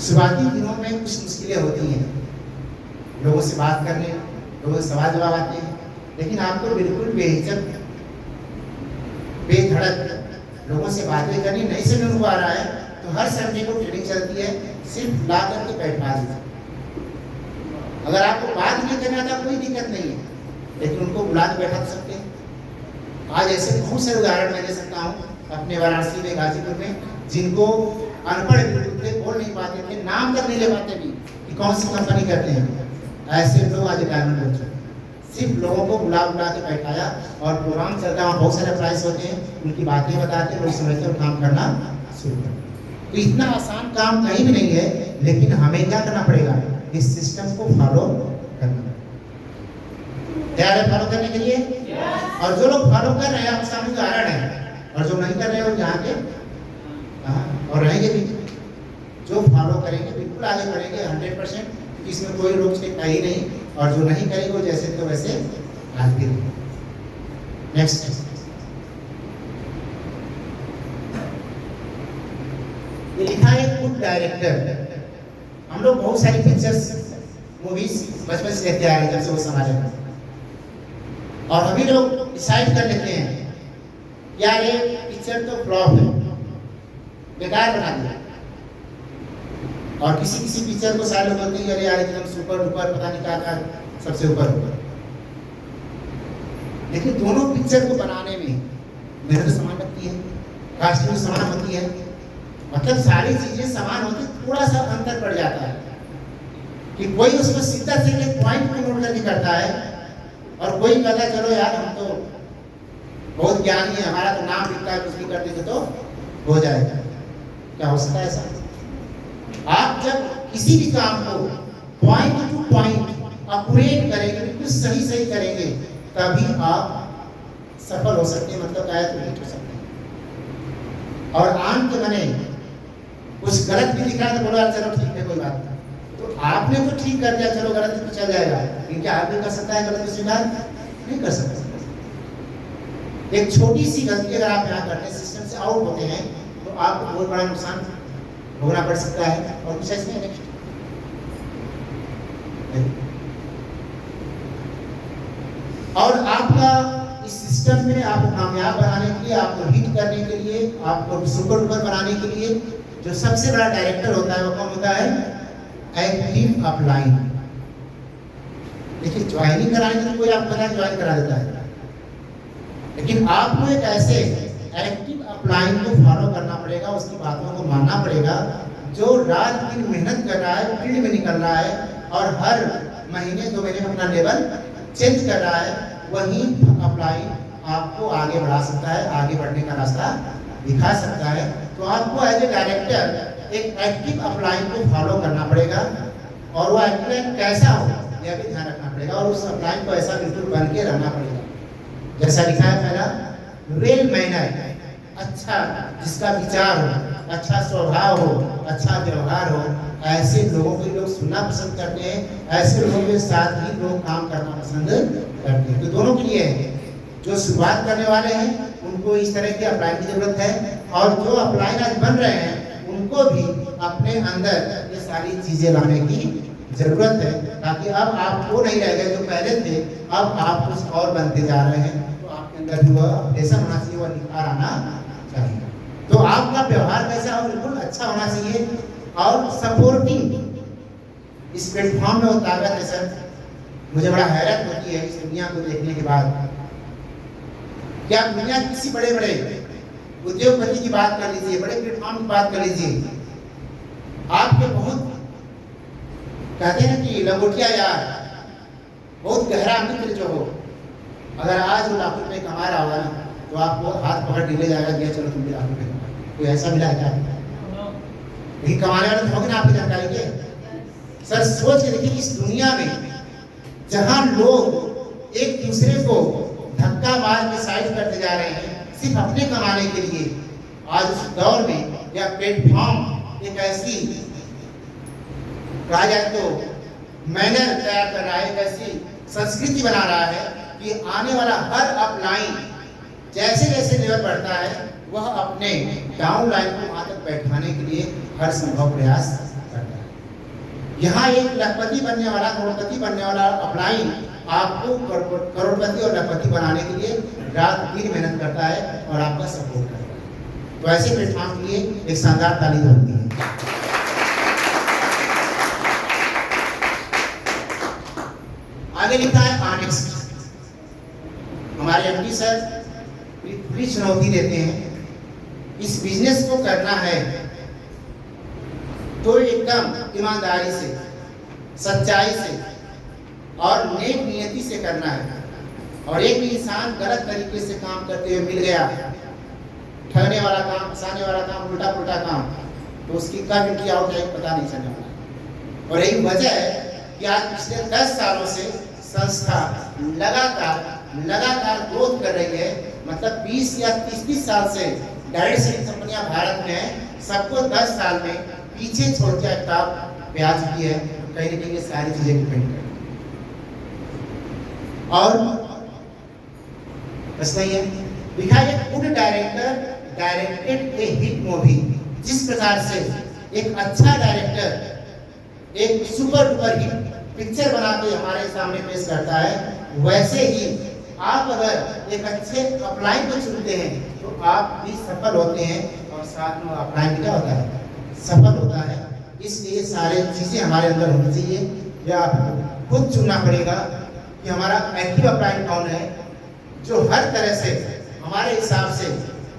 शुरुआती दिनों में कुछ मुश्किलें होती हैं, लोगों से बात करने, लोगों से सवाल जवाब आते हैं, लेकिन आपको बिल्कुल बेहिचक, बेधड़क लोगों से बातें करनी। नहीं समझ उनको आ रहा है तो हर संडे को ट्रेनिंग चलती है, सिर्फ ला करके बैठा दीजिए। अगर आपको बात नहीं करना था कोई दिक्कत नहीं है, लेकिन उनको बुला के बैठा सकते हैं। आज ऐसे बहुत से उदाहरण मैं दे सकता हूँ अपने वाराणसी में, गाजीपुर में, जिनको अनपढ़ थे, बोल नहीं पाते थे, नाम तक नहीं ले पाते भी कि कौन सी कंपनी करते हैं, ऐसे लोग आज रिटायरमेंट हो चुके। सिर्फ लोगों को बुला के बैठाया और प्रोग्राम चलता है, बहुत सारे प्राइस होते हैं, उनकी बातें बताते, लोग समझते और काम करना शुरू करते। तो इतना आसान काम कहीं भी नहीं है, लेकिन हमें क्या करना पड़ेगा? इस सिस्टम को फॉलो करना। तैयार है फॉलो करने के लिए? और जो लोग फॉलो कर रहे हैं आपके सामने उदाहरण है, और जो नहीं कर रहे हो यहाँ के और रहेंगे भी, जो फॉलो करेंगे बिल्कुल आगे बढ़ेंगे 100%, इसमें कोई रोक टोक है ही नहीं, और जो नहीं करेंगे वो जैसे तो वैसे आगे। नेक्स्ट, ये लिखा है गुड डायरेक्टर। हम लोग बहुत सारी पिक्चर्स मूवीज बचपन से देखते आ रहे हैं जब से वो समाज में, और अभी लोग डिसाइड कर लेते हैं यार ये पिक्चर तो फ्लॉप है, बेकार बना दिया। और किसी किसी पिक्चर को सारे लोग बोलते हैं अरे यार एकदम सुपर डुपर पता नहीं क्या सबसे ऊपर ऊपर। लेकिन दोनों पिक्चर को बनाने में मेहनत समान लगती है, कास्टिंग समान होती है, मतलब सारी चीजें समान होती, थोड़ा सा अंतर पड़ जाता है कि कोई उसको सीधा सीधे पॉइंट को नोट करके करता है और कोई कहता है चलो यार हम तो बहुत ज्ञानी है, हमारा तो नाम लिखता है, कुछ भी कर देंगे तो हो जाएगा। क्या हो सकता है ऐसा? आप जब किसी भी काम को पॉइंट टू पॉइंट एक्यूरेट करेंगे, बिल्कुल सही सही करेंगे, तभी आप सफल हो सकते हैं, मतलब कायद हो सकते हैं। और आम के बने कुछ गलत भी दिखा तो बोला चलो ठीक है कोई बात नहीं, तो आपने तो ठीक कर दिया, चलो गलत तो चल जाएगा, लेकिन क्या आदमी कर सकता है गलत स्वीकार? नहीं कर सकता। एक छोटी सी गलती अगर आप यहाँ करते हैं, सिस्टम से आउट होते हैं, तो आपको बहुत बड़ा नुकसान भोगना पड़ सकता है। और कुछ ऐसे नेक्स्ट और आपका इस सिस्टम में आपको कामयाब बनाने के लिए, आपको हिट करने के लिए, आपको सुपर डुपर बनाने के लिए जो सबसे बड़ा डायरेक्टर होता है वो कौन होता है? Active upline. देखिए ज्वाइनिंग कराने तो कोई आपको पता ज्वाइन करा देता है, लेकिन आपको एक ऐसे एक्टिव अपलाइन को फॉलो करना पड़ेगा, उसकी बातों को मानना पड़ेगा, जो रात दिन मेहनत कर रहा है, फील्ड में निकल रहा है और हर महीने 2 महीने में अपना लेवल चेंज कर रहा है, वही अपलाइन आपको आगे बढ़ा सकता है, आगे बढ़ने का रास्ता दिखा सकता है। तो आपको एज ए डायरेक्टर एक एक्टिव अपलाइन को फॉलो करना पड़ेगा, और वो अपलाइन कैसा हो यह भी ध्यान रखना पड़ेगा, और उस अपलाइन को ऐसा बिल्कुल बन के रहना पड़ेगा जैसा लिखा है पहला, वेल मैनर, अच्छा जिसका विचार हो, अच्छा स्वभाव हो, अच्छा व्यवहार हो, ऐसे लोगों को लोग सुनना पसंद करते हैं, ऐसे लोगों के साथ ही लोग काम करना पसंद करते हैं। तो दोनों के लिए जो शुरुआत करने वाले हैं उनको इस तरह के अपलाइन की जरूरत है, और जो अपलाइन आज बन रहे हैं उनको भी अपने अंदर ये सारी चीजें लाने की जरूरत है, ताकि अब आप वो नहीं रह गए जो पहले थे, अब आप कुछ और बनते जा रहे हैं। तो आपके अंदर भी वह अपडेशन होना चाहिए, वह निखार आना चाहिए। तो आपका व्यवहार कैसा हो? बिल्कुल अच्छा होना चाहिए, और सपोर्टिंग इस प्लेटफॉर्म में वो ताकत है सर, मुझे बड़ा हैरत होती है इस दुनिया को देखने के बाद। क्या दुनिया किसी बड़े बड़े उद्योगपति की बात कर लीजिए, बड़े प्लेटफॉर्म की बात कर लीजिए, आपके बहुत कहते हैं कि लंगोटिया यार, बहुत गहरा मित्र जो हो, अगर आज वो लाखों रुपये कमा रहा होगा ना, तो आपको हाथ पकड़ के ले जाएगा, दिया चलो तुम भी लाखों रुपये कमा। कोई ऐसा मिला है क्या? लेकिन कमाने वाले तो होंगे ना आपकी जानकारी के। सर सोच के देखिए, इस दुनिया में जहां लोग एक दूसरे को धक्का मार के साइड करते जा रहे हैं सिर्फ अपने कमाने के लिए, आज उस दौर में यह प्लेटफॉर्म एक ऐसी कहा जाए तो मैनर तैयार कर रहा है, एक ऐसी संस्कृति बना रहा है कि आने वाला हर अपलाइन जैसे जैसे लेवल बढ़ता है, वह अपने डाउन लाइन को वहां तक बैठाने के लिए हर संभव प्रयास करता है। यहाँ एक लखपति बनने वाला, करोड़पति बनने वाला अपलाइन आपको करोड़पति और लखपति बनाने के लिए रात दिन मेहनत करता है और आपका सपोर्ट करता है। तो ऐसे प्लेटफॉर्म के लिए एक शानदार तालीम होती है। आगे लिखा है ऑनेस्ट। हमारे एमडी सर पूरी चुनौती देते हैं, इस बिजनेस को करना है तो एकदम ईमानदारी से, सच्चाई से और नेक नियति से करना है। और एक भी इंसान गलत तरीके से काम करते हुए मिल गया, ठगने वाला काम, फंसाने वाला काम, उल्टा पुल्टा काम, तो उसकी कब इनकी आउट है पता नहीं चलने वाला। और यही वजह है कि आज पिछले 10 सालों से संस्था लगातार ग्रोथ कर रही है। मतलब 20 या 30 साल से डायरेक्ट सेलिंग कंपनियां भारत में हैं, सबको 10 साल में पीछे छोड़ के टॉप ब्याज की है। तो कहीं ना कहीं ये सारी चीजें डिपेंड है। और बस नहीं है, लिखा है गुड डायरेक्टर डायरेक्टेड ए हिट मूवी। जिस प्रकार से एक अच्छा डायरेक्टर एक सुपर डुपर हिट पिक्चर बना के हमारे सामने पेश करता है, वैसे ही आप अगर एक अच्छे अपलाइन को चुनते हैं तो आप भी सफल होते हैं और साथ में अपलाइन क्या होता है, सफल होता है। इसलिए सारे चीज़ें हमारे अंदर होनी चाहिए, या आपको खुद चुनना पड़ेगा कि हमारा एक्टिव अपलाइन कौन है, जो हर तरह से हमारे हिसाब से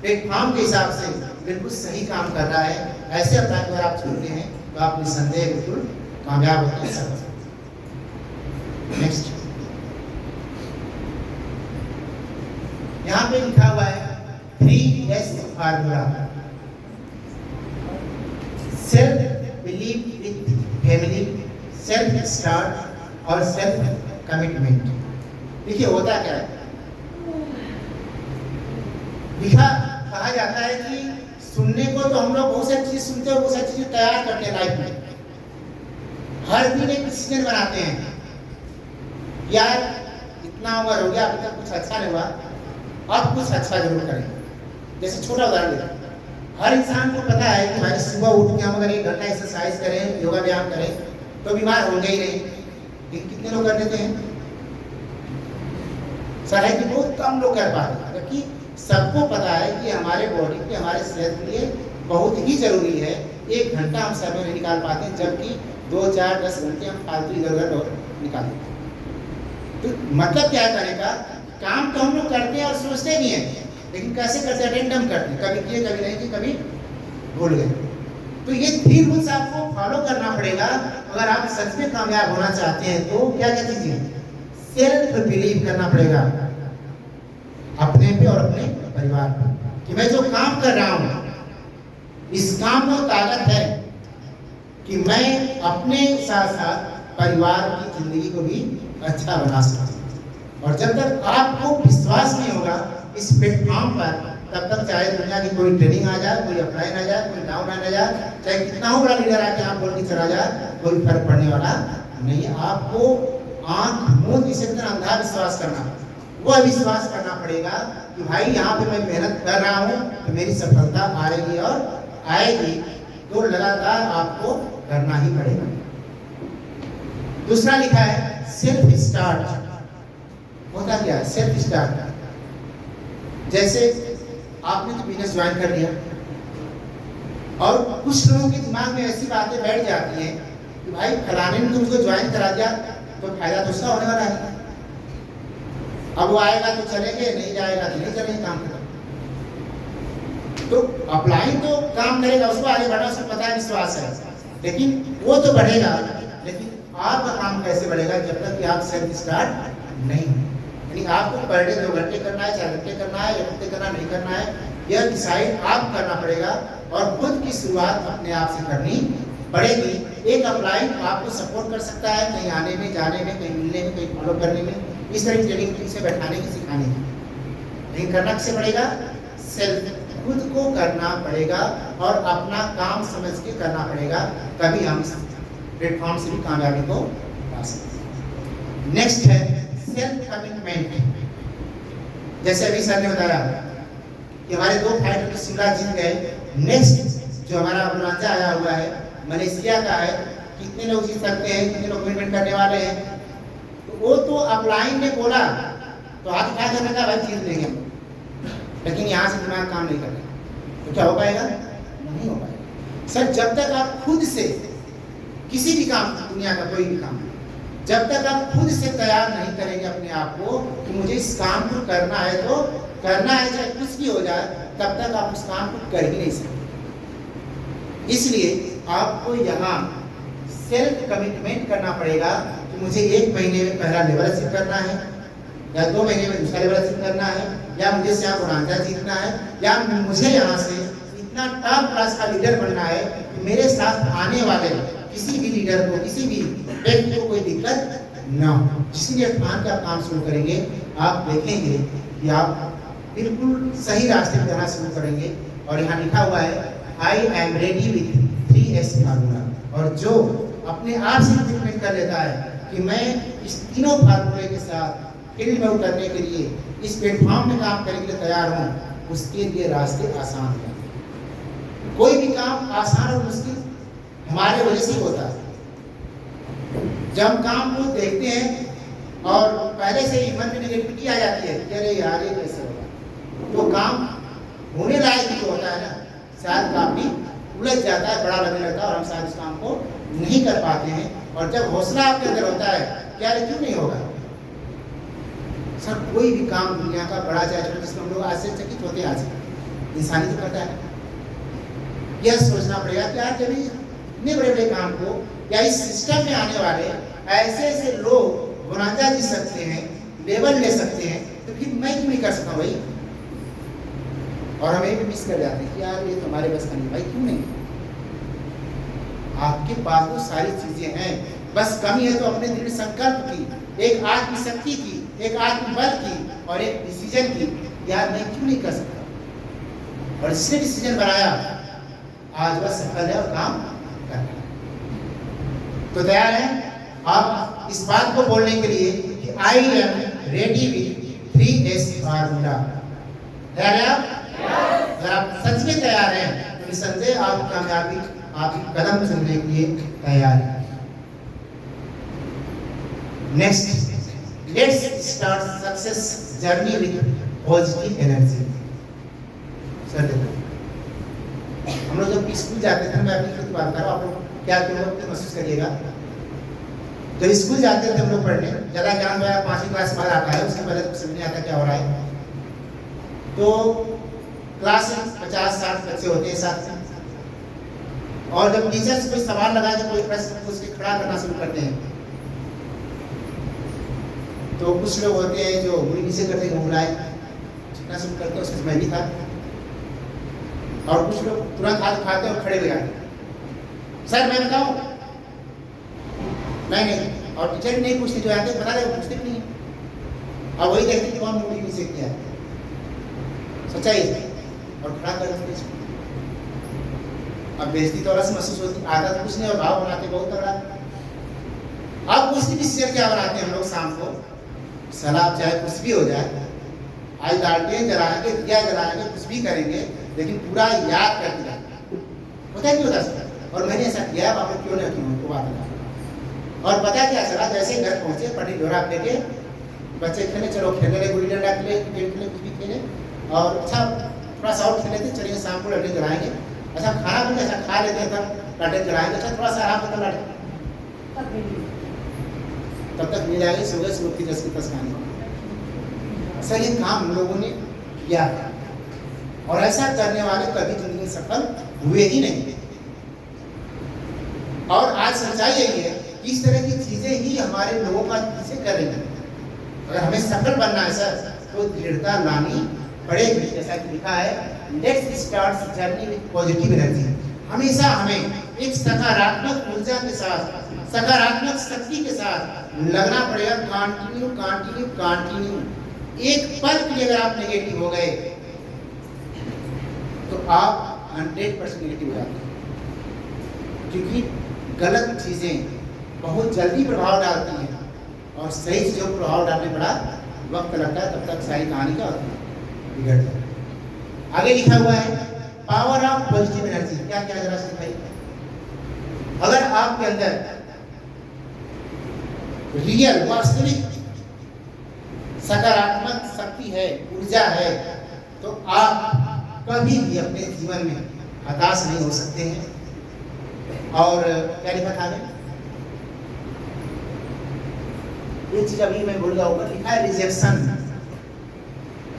प्लेटफॉर्म के हिसाब से बिल्कुल सही काम कर रहा है। ऐसे अपलाइन अगर आप चुनते हैं तो आप निसंदेह बिल्कुल कामयाब होते हैं। नेक्स्ट, यहाँ पे लिखा हुआ है 3S formula, self believe with family, self start और सेल्फ कमिटमेंट। देखिए होता क्या है, लिखा कहा जाता है कि सुनने को तो हम लोग बहुत सारी चीज सुनते हैं, बहुत सारी चीजें तैयार करते हैं लाइफ में, हर दिन एक डिसीजन बनाते हैं, यार इतना उम्र हो गया अभी तक कुछ अच्छा नहीं हुआ, अब कुछ अच्छा जरूर करें। जैसे छोटा उदाहरण दें, हर इंसान को पता है कि भाई सुबह उठ के हम अगर 1 घंटा एक्सरसाइज करें, योगा व्यायाम करें तो बीमार होंगे ही नहीं, लेकिन कितने लोग कर लेते हैं? सर है कि बहुत कम लोग कर पाते हैं, क्योंकि सबको पता है कि हमारे बॉडी के, हमारे सेहत के लिए बहुत ही जरूरी है। 1 घंटा हम समय नहीं निकाल पाते, जबकि 2, 4, 10 घंटे हम फालतू इधर उधर निकाल देते हैं। तो मतलब क्या करने का, काम तो हम लोग करते हैं और सोचते नहीं है, लेकिन कैसे करते हैं, अटेंडम करते हैं, कभी किए कभी नहीं किए, कभी भूल गए। तो ये 3 रूल्स आपको फॉलो करना पड़ेगा अगर आप सच में कामयाब होना चाहते हैं। तो क्या क्या चीजें, सेल्फ बिलीव करना पड़ेगा अपने पे और अपने परिवार पे, कि मैं जो काम कर रहा हूं इस काम में ताकत है कि मैं अपने साथ साथ परिवार की जिंदगी को भी अच्छा बना सकता हूं। और जब तक आपको विश्वास नहीं होगा इस प्लेटफॉर्म पर, तब तक चाहे दुनिया की कोई ट्रेनिंग आ जाए, कोई अपलाइन आ जाए, कोई डाउन आ जाए, चाहे कितना हो बड़ा लीडर आके आप बोल के चला जाए, कोई फर्क पड़ने वाला नहीं है। आपको आंख मूंद इसे अंधा विश्वास करना, वह विश्वास करना पड़ेगा कि भाई यहाँ पे मैं मेहनत कर रहा हूँ तो मेरी सफलता आएगी और आएगी, तो लगातार आपको करना ही पड़ेगा। दूसरा लिखा है सेल्फ स्टार्ट। होता क्या है सेल्फ स्टार्ट? जैसे आपने तो बिजनेस ज्वाइन कर लिया और कुछ लोगों के दिमाग में ऐसी बातें बैठ जाती हैं कि भाई फलाने ने तुमको ज्वाइन करा दिया तो फायदा तो उसका होने वाला है, अब वो आएगा तो चलेंगे, नहीं जाएगा तो नहीं चलेंगे, काम करेगा। तो अपलाइन तो काम करेगा, उसको आगे बढ़ा, उसको पता है, विश्वास है, लेकिन वो तो बढ़ेगा, लेकिन आपका काम कैसे बढ़ेगा जब तक कि आप सेल्फ स्टार्ट नहीं हो। यानी आपको पर डे 2 घंटे करना है, 4 घंटे करना है, 1 हफ्ते करना नहीं करना है, यह डिसाइड आप करना पड़ेगा और खुद की शुरुआत अपने आप से करनी पड़ेगी। एक अपलाइन आपको सपोर्ट कर सकता है कहीं आने में, जाने में, कहीं मिलने में, कहीं फॉलो करने में, इस तरह की ट्रेनिंग टीम से बैठाने की, सिखाने की, लेकिन करना किसे पड़ेगा? सेल्फ, खुद को करना पड़ेगा और अपना काम समझ के करना पड़ेगा, तभी हम प्लेटफॉर्म से भी कामयाबी को पा सकते हैं। नेक्स्ट है सेल्फ कमिटमेंट। जैसे अभी सर ने बताया कि हमारे 2 फाइटर तो शिमला जीत गए, नेक्स्ट जो हमारा बुलांजा आया हुआ है मलेशिया का है, कितने लोग जीत सकते हैं, कितने लोग कमिटमेंट करने वाले हैं? वो तो अपलाइन ने बोला तो हाथ उठा करने का भाई जीत लेंगे, लेकिन यहाँ से दिमाग काम नहीं कर रहा, तो क्या हो पाएगा? नहीं हो पाएगा। सर जब तक आप खुद से किसी भी काम, दुनिया का कोई भी काम, जब तक आप खुद से तैयार नहीं करेंगे अपने आप को कि मुझे इस काम को करना है तो करना है, चाहे कुछ भी हो जाए, तब तक आप उस काम को कर ही नहीं सकते। इसलिए आपको यहाँ सेल्फ कमिटमेंट करना पड़ेगा कि मुझे 1 महीने में पहला लेवल अचीव करना है, या 2 महीने में दूसरा लेवल अचीव करना है, या मुझे श्याम बुलांजा जीतना है, या मुझे यहाँ से इतना टॉप क्लास का लीडर बनना है कि मेरे साथ आने वाले किसी भी लीडर को, किसी भी व्यक्ति को कोई दिक्कत ना हो। जिसके ठान के आप काम शुरू करेंगे, आप देखेंगे कि आप बिल्कुल सही रास्ते पर जाना शुरू करेंगे। और यहाँ लिखा हुआ है I am ready with 3S formula, और जो अपने आप से कमिटमेंट कर लेता है कि मैं इस तीनों फार्मूले के साथ फील्ड में उतरने के लिए, इस प्लेटफॉर्म में काम करने के लिए तैयार हूँ, उसके लिए रास्ते आसान हैं। कोई भी काम आसान और मुश्किल हमारे वजह से होता है, जब हम काम को देखते हैं और पहले से ही मन में नेगेटिविटी आ जाती है कि अरे यार ये कैसे होगा, तो काम होने लायक ही होता है ना, शायद काफी उलझ जाता है, बड़ा लगने लगता है और हम शायद इस काम को नहीं कर पाते हैं। और जब हौसला आपके अंदर होता है क्या क्यों नहीं होगा सर, कोई भी काम दुनिया का बड़ा चाहे छोटा, जिसमें हम लोग आश्चर्यचकित होते हैं, आज इंसानी तो करता है। यह सोचना पड़ेगा कि आज जब इतने बड़े बड़े काम को या इस सिस्टम में आने वाले ऐसे ऐसे लोग बोनांजा जी सकते हैं, लेवल ले सकते हैं, तो फिर मैं क्यों नहीं कर सकता भाई। और हमें भी मिस कर जाते हैं कि यार ये तुम्हारे बस का नहीं, भाई क्यों नहीं, आपके पास तो सारी चीजें हैं, बस कमी है तो अपने दृढ़ संकल्प की, एक आत्मशक्ति की, एक आत्मबल की और एक डिसीजन की, यार मैं क्यों नहीं कर सकता। और इसने डिसीजन बनाया, आज वह सफल है और काम कर रहा है। तो तैयार हैं आप इस बात को बोलने के लिए कि I am ready with 3S formula. तैयार हैं आप? अगर आप सच में तैयार हैं तो निसंदेह आप कामयाबी, आपकी कदम चलने के लिए तैयार है। Next, let's start success journey with positive energy. Sir देखो, हम लोग जब स्कूल जाते थे, मैं अपनी खुद बात कर रहा हूँ, आप लोग क्या क्यों महसूस करिएगा, जब स्कूल जाते थे हम लोग पढ़ने, ज़्यादा ज्ञान में 5वीं क्लास बाद आता है, उसके पहले कुछ समझ नहीं आता क्या हो रहा है। तो क्लास में 50-60 बच्चे होते हैं साथ में, और जब टीचर से कोई सवाल लगाए तो कोई प्रश्न पूछ के खड़ा करना शुरू करते हैं, तो कुछ लोग होते हैं जो मुड़ी नीचे करते हैं, घूमना चिकना शुरू करते हैं, उसमें मैं भी था। और कुछ लोग तुरंत हाथ उठाते और खड़े हो जाते, सर मैं बताऊं, नहीं, और टीचर भी नहीं पूछते, जो आते बता रहे पूछते भी नहीं, और वही देखते कि कौन मुड़ी नीचे किया है, सच्चाई और खड़ा कर देते। अब बेइज्जती तो रस महसूस होती, आदत कुछ नहीं और भाव बनाते बहुत तगड़ा। अब उसकी डिसीजन क्या बनाते हैं हम लोग शाम को, सलाब चाहे कुछ भी हो जाए, आज डालते जलाएंगे, दिया जलाएंगे, कुछ भी करेंगे, लेकिन पूरा याद करके जाएंगे, होता है क्यों होता है। और मैंने ऐसा किया, आप क्यों नहीं क्यों उनको बात करा। और पता क्या चला, जैसे घर पहुंचे पढ़ी ढोरा लेके बच्चे खेले, चलो खेलने लगे, गुल्ली डंडा खेले, क्रिकेट खेले, कुछ भी खेले, और अच्छा थोड़ा सा और खेल लेते, चलिए शाम को लड़के जलाएंगे, अच्छा खाना भी अच्छा खा लेते हैं, तब लड़के जलाएंगे, अच्छा थोड़ा सा आराम करता लड़के, तब तक मिल जाएगी सुबह की 10 की 10 खाने। सर ये काम हम लोगों ने किया, और ऐसा करने वाले कभी जिंदगी में सफल हुए ही नहीं। और आज सच्चाई यही है, इस तरह की चीजें ही हमारे लोगों का पीछे कर रही हैं। अगर हमें सफल बनना है सर, तो दृढ़ता लानी पड़ेगी, जैसा कि लिखा है, let's start journey with positive energy. हमेशा हमें एक सकारात्मक ऊर्जा के साथ, सकारात्मक शक्ति के साथ लगना पड़ेगा, कंटिन्यू कंटिन्यू कंटिन्यू। एक पल के लिए अगर आप नेगेटिव हो गए तो आप 100% नेगेटिव हो जाते हैं, क्योंकि गलत चीजें बहुत जल्दी प्रभाव डालती हैं और सही चीजों को प्रभाव डालने बड़ा वक्त लगता है, तब तक सारी कहानी का बिगड़ जाए। आगे लिखा हुआ है पावर ऑफ पॉजिटिव एनर्जी। क्या क्या जरा से दिखाइए। अगर आपके अंदर रियल वास्तविक सकारात्मक शक्ति है, ऊर्जा है, तो आप कभी भी अपने जीवन में हताश नहीं हो सकते हैं। और क्या लिखा था ये चीज अभी मैं भूल गया, ऊपर लिखा है रिजेक्शन।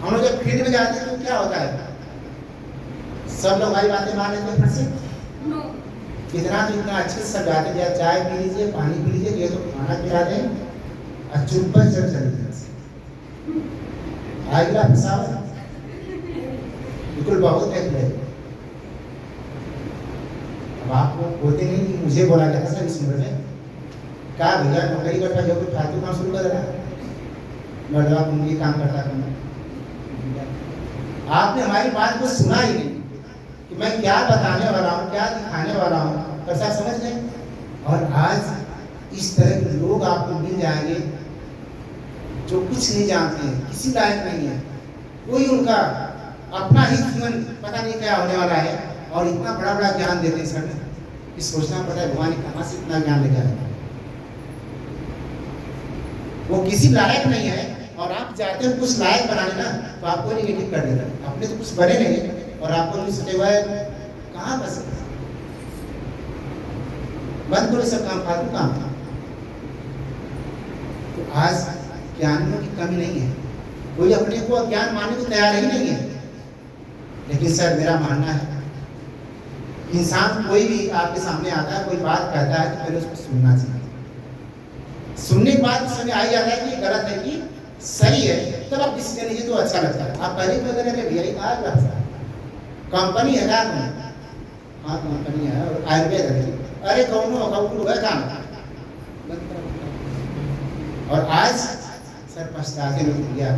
हम लोग जब फील्ड में जाते हैं तो क्या होता है, सब लोग हमारी बातें मान लेते हैं, फिर से कितना तो इतना अच्छे से सब जाते हैं, चाय पी लीजिए, पानी पी लीजिए, ये तो खाना खिला दें और चुप पर चल चलिए, आएगा पिसाब बिल्कुल बहुत है। अब आपको बोलते नहीं कि मुझे बोला गया था सर इस उम्र में, क्या भैया नौकरी करता जो कुछ फालतू काम शुरू कर रहा है, मर्दवा तुम ये काम करता करना। आपने हमारी बात को सुना ही नहीं कि मैं क्या बताने वाला हूँ, क्या दिखाने वाला हूँ, तो सब समझ गए। और आज इस तरह के लोग आपको मिल जाएंगे जो कुछ नहीं जानते हैं, किसी लायक नहीं है, कोई उनका अपना ही जीवन पता नहीं क्या होने वाला है, और इतना बड़ा बड़ा ज्ञान देते हैं सर, कि सोचना पड़ता है भगवान कहाँ से इतना ज्ञान लेके आया। वो किसी लायक नहीं है और आप चाहते हो कुछ लायक बना लेना, तो आपको निगेटिव कर देता है। आपने तो कुछ बने नहीं और आपको भी सोचे हुआ है कहाँ बस, बंद करो सब काम, फालतू काम। तो आज ज्ञानियों की कमी नहीं है, कोई अपने को अज्ञान मानने को तैयार ही नहीं है। लेकिन सर मेरा मानना है इंसान कोई भी आपके सामने आता है, कोई बात कहता है तो पहले उसको सुनना चाहिए। सुनने के बाद समझ आ जाता है कि गलत है कि सही है, तब आप डिसीजन लीजिए तो अच्छा लगता है। आप पहले तो अगर भैया कहा कंपनी है क्या, हाँ कंपनी है और आयुर्वेद है, अरे कौन है काम। और आज सर पछताते में गया,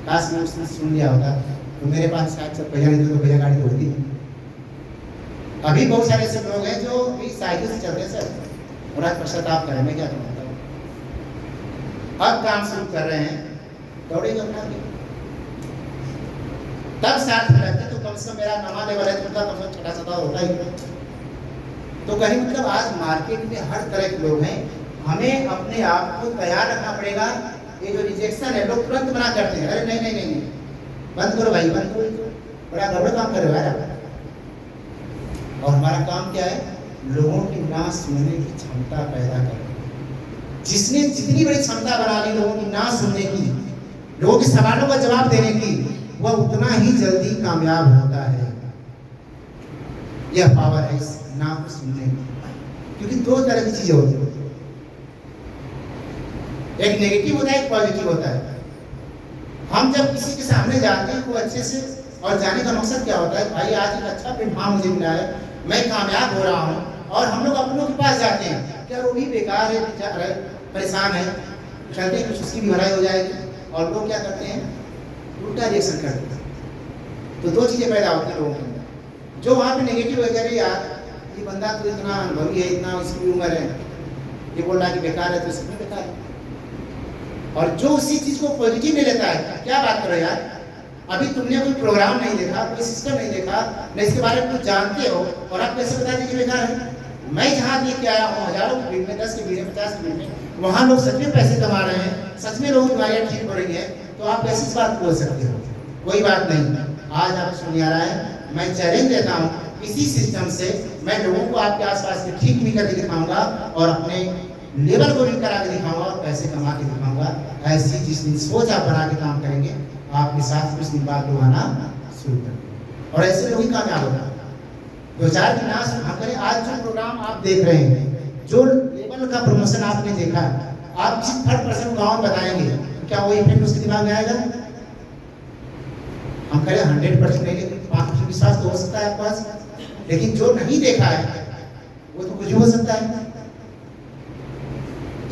काश में उसने सुन लिया होता तो मेरे पास शायद सब भैया नहीं तो भैया गाड़ी होती। अभी बहुत सारे ऐसे लोग हैं जो भी साइकिल से चलते हैं सर, और आज पश्चाताप करें, मैं क्या कहता हूँ। अब काम शुरू कर रहे हैं, दौड़ेगा अपना तब साथ में रहते तो कम से कम मेरा नवा लेवल है तो उनका कम से कम छठा सता होता ही। तो कहीं मतलब आज मार्केट में हर तरह के लोग हैं, हमें अपने आप को तैयार रखना पड़ेगा। ये जो रिजेक्शन है लोग तुरंत मना करते हैं, अरे नहीं नहीं नहीं, नहीं। बंद करो भाई, बंद करो, बड़ा गड़बड़ काम कर रहे हो। और हमारा काम क्या है, लोगों की ना सुनने की क्षमता पैदा करना। जिसने जितनी बड़ी क्षमता बना ली लोगों की ना सुनने की, लोगों के सवालों का जवाब देने की, वह उतना ही जल्दी कामयाब होता है। यह पावर है इस ना को सुनने की। क्योंकि दो तरह की चीजें होती है, एक नेगेटिव होता है, एक पॉजिटिव होता है। हम जब किसी के सामने जाते हैं वो अच्छे से, और जाने का मकसद क्या होता है, भाई आज एक अच्छा प्लेटफॉर्म मुझे मिला है, मैं कामयाब हो रहा हूँ। और हम लोग अपनों के पास जाते हैं, क्या वो भी बेकार है, परेशान है, चलते हैं कुछ उसकी भी भलाई हो जाएगी। और लोग क्या करते हैं, उल्टा रिएक्शन करते हैं। तो दो चीजें पैदा होती हैं लोगों के अंदर। जो वहाँ पे नेगेटिव वगैरह, यार ये बंदा तो इतना अनुभवी है, इतना इसकी उम्र है, ये बोल रहा है कि बेकार है, तो इसमें बेकार है। और जो उसी चीज को पॉजिटिव में लेता है, क्या बात करो यार, अभी तुमने कोई प्रोग्राम नहीं देखा, कोई सिस्टम नहीं देखा, न इसके बारे में कुछ जानते हो, और आप कैसे बता दीजिए बेकार है। मैं जहाँ देख के आया हूँ, हजारों की भीड़ में, 10 की भीड़ में, 50 की भीड़ में, वहाँ लोग सच में पैसे कमा रहे हैं, सच में लोगों की बीमारियाँ ठीक हो रही है। तो आप कैसी इस बात बोल सकते हो? कोई बात नहीं। आज आप सुन आ रहा है, मैं चैलेंज देता हूँ, इसी सिस्टम से मैं लोगों को आपके आसपास के ठीक भी करके दिखाऊंगा और अपने लेवल को भी करा के दिखाऊंगा और पैसे कमा के दिखाऊंगा। ऐसी जिस दिन सोच आप बना के काम करेंगे, आपके साथ कुछ दिन बाद लोग आना शुरू करेंगे और ऐसे लोग ही कामयाब होगा। दो चार दिन हम करें, आज जो प्रोग्राम आप देख रहे हैं, जो लेवल का प्रमोशन आपने देखा, आप जिस 3% गाँव बताएंगे, क्या वो इफेक्ट उसके दिमाग में आएगा? हम करें 100% नहीं, लेकिन 5% विश्वास तो हो सकता है आपके पास। लेकिन जो नहीं देखा है वो तो कुछ भी हो सकता है।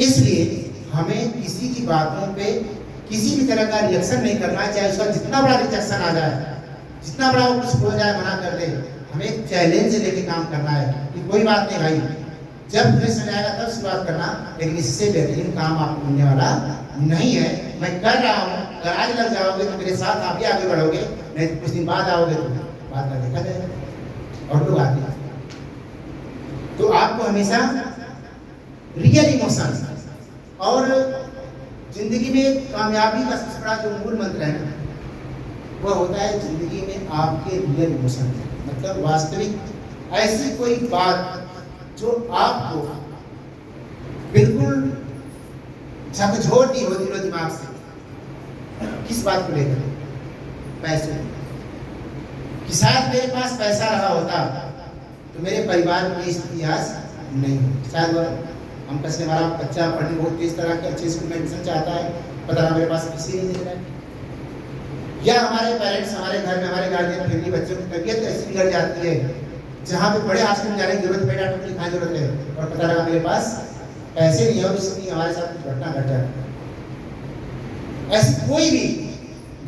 इसलिए हमें किसी की बातों पे किसी भी तरह का रिएक्शन नहीं करना है, चाहे उसका जितना बड़ा रिजेक्शन आ जाए, जितना बड़ा वो कुछ बोल जाए, मना कर दे। हमें एक चैलेंज लेके काम करना है कि कोई बात नहीं भाई, जब तुम्हें समय आएगा तब शुरुआत करना, लेकिन इससे बेहतरीन काम आपको मिलने वाला नहीं है। मैं कर रहा हूँ, अगर आज लग जाओगे तो मेरे साथ आप भी आगे बढ़ोगे, नहीं तो कुछ दिन बाद आओगे तो बात का देखा जाएगा। और लोग आते हैं तो आपको हमेशा रियल इमोशन, और जिंदगी में कामयाबी का सबसे बड़ा जो मूल मंत्र है ना, वह होता है जिंदगी में आपके रियल इमोशन, मतलब वास्तविक ऐसी कोई बात जो आपको बिल्कुल झकझोरती हो दिलो दिमाग से। किस बात को लेकर? पैसे कि शायद मेरे पास पैसा रहा होता तो मेरे परिवार में इतिहास नहीं, शायद हम कैसे हमारा बच्चा पढ़ने बहुत तेज तरह के अच्छे स्कूल में एडमिशन चाहता है, पता ना मेरे पास किसी नहीं दे रहा है, या हमारे पेरेंट्स, हमारे घर में हमारे गार्जियन, फैमिली, बच्चों की तबीयत ऐसी बिगड़ जाती है जहाँ पे बड़े हॉस्पिटल जाने की जरूरत, बेटा डॉक्टर दिखाने जरूरत है, और पता लगा मेरे पास पैसे नहीं है और इसलिए हमारे साथ कुछ घटना घट जाए। ऐसी कोई भी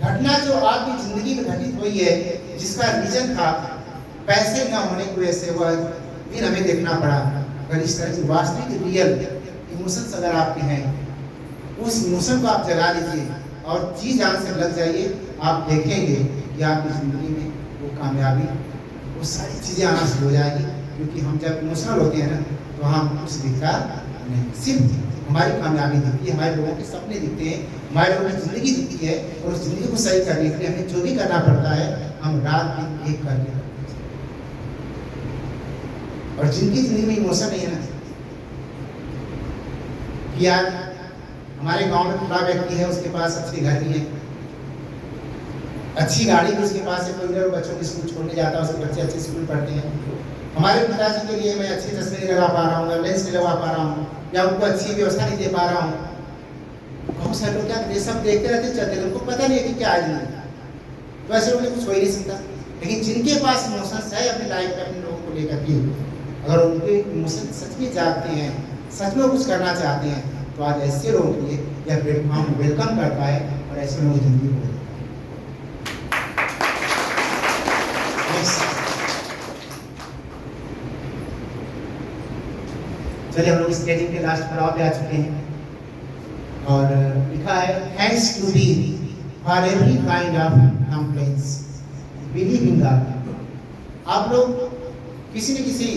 घटना जो आपकी जिंदगी में घटित हुई है, जिसका रीजन था पैसे न होने की वजह से, वह दिन हमें देखना पड़ा। अगर इस तरह की वास्तविक रियल इमोशंस अगर आपके हैं, उस इमोशन को आप जगा लीजिए और जी जान से लग जाइए, आप देखेंगे कि आपकी जिंदगी में वो कामयाबी, वो सारी चीज़ें आना शुरू हो जाएगी। क्योंकि हम जब इमोशनल होते हैं ना, तो हम कुछ दिखता नहीं, सिर्फ हमारी कामयाबी दिखती है, हमारे लोगों के सपने दिखते हैं, हमारे लोगों की ज़िंदगी दिखती है। और उस ज़िंदगी को सही करने के लिए हमें जो भी करना पड़ता है हम रात दिन एक करके करते हैं। और जिनकी ज़िंदगी में इमोशन नहीं है ना, कि यार हमारे गांव में बड़ा व्यक्ति है, उसके पास अच्छे घर भी है, अच्छी गाड़ी भी उसके पास है, कोई बच्चों को स्कूल छोड़ने जाता है, उसके बच्चे अच्छे स्कूल पढ़ते हैं। हमारे पिताजी के लिए मैं अच्छे चश्मे नहीं लगा पा रहा हूँ, लेंस नहीं लगा पा रहा हूँ, या उनको अच्छी व्यवस्था नहीं दे पा रहा हूँ। बहुत सारे लोग क्या ये सब देखते रहते चलते, उनको पता नहीं है कि क्या है, तो ऐसे उन्हें कुछ हो ही नहीं सकता। लेकिन जिनके पास इमोशंस है अपनी लाइफ में, अपने लोगों को लेकर के, अगर उनके इमोशन सच में जागते हैं, सच में कुछ करना चाहते हैं, तो आज ऐसे लोगों के लिए यह प्लेटफॉर्म वेलकम करता है और ऐसे लोगों की जिंदगी को। चलिए हम लोग स्टेजिंग के लास्ट पड़ाव पे आ चुके हैं और लिखा है thanks to be for every kind of complaints believe in God. आप लोग किसी न किसी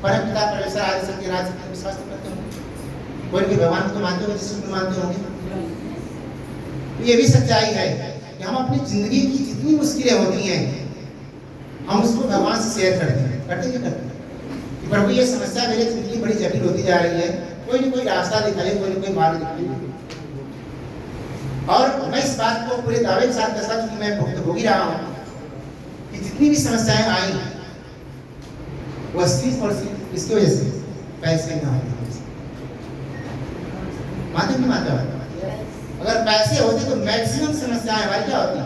परम पिता परमेश्वर आदि शक्ति राज में विश्वास करते होंगे, कोई भी भगवान को मानते होंगे, जिसको भी मानते होंगे। तो ये भी सच्चाई है कि हम अपनी जिंदगी की जितनी मुश्किलें होती हैं हम उसको भगवान से शेयर करते हैं, करते हैं प्रभु ये समस्या मेरी जिंदगी बड़ी जटिल होती जा रही है, कोई ना कोई रास्ता दिखाइए, कोई ना कोई मार्ग दिखाइए। और मैं इस बात को पूरे दावे के साथ कहता हूं कि मैं भुगतान रहा हूं कि जितनी भी समस्याएं आई वो सिर्फ और सिर्फ इसकी वजह से पैसे ना होने। माते नहीं माता, अगर पैसे होते तो मैक्सिमम समस्याएं हमारी क्या होती,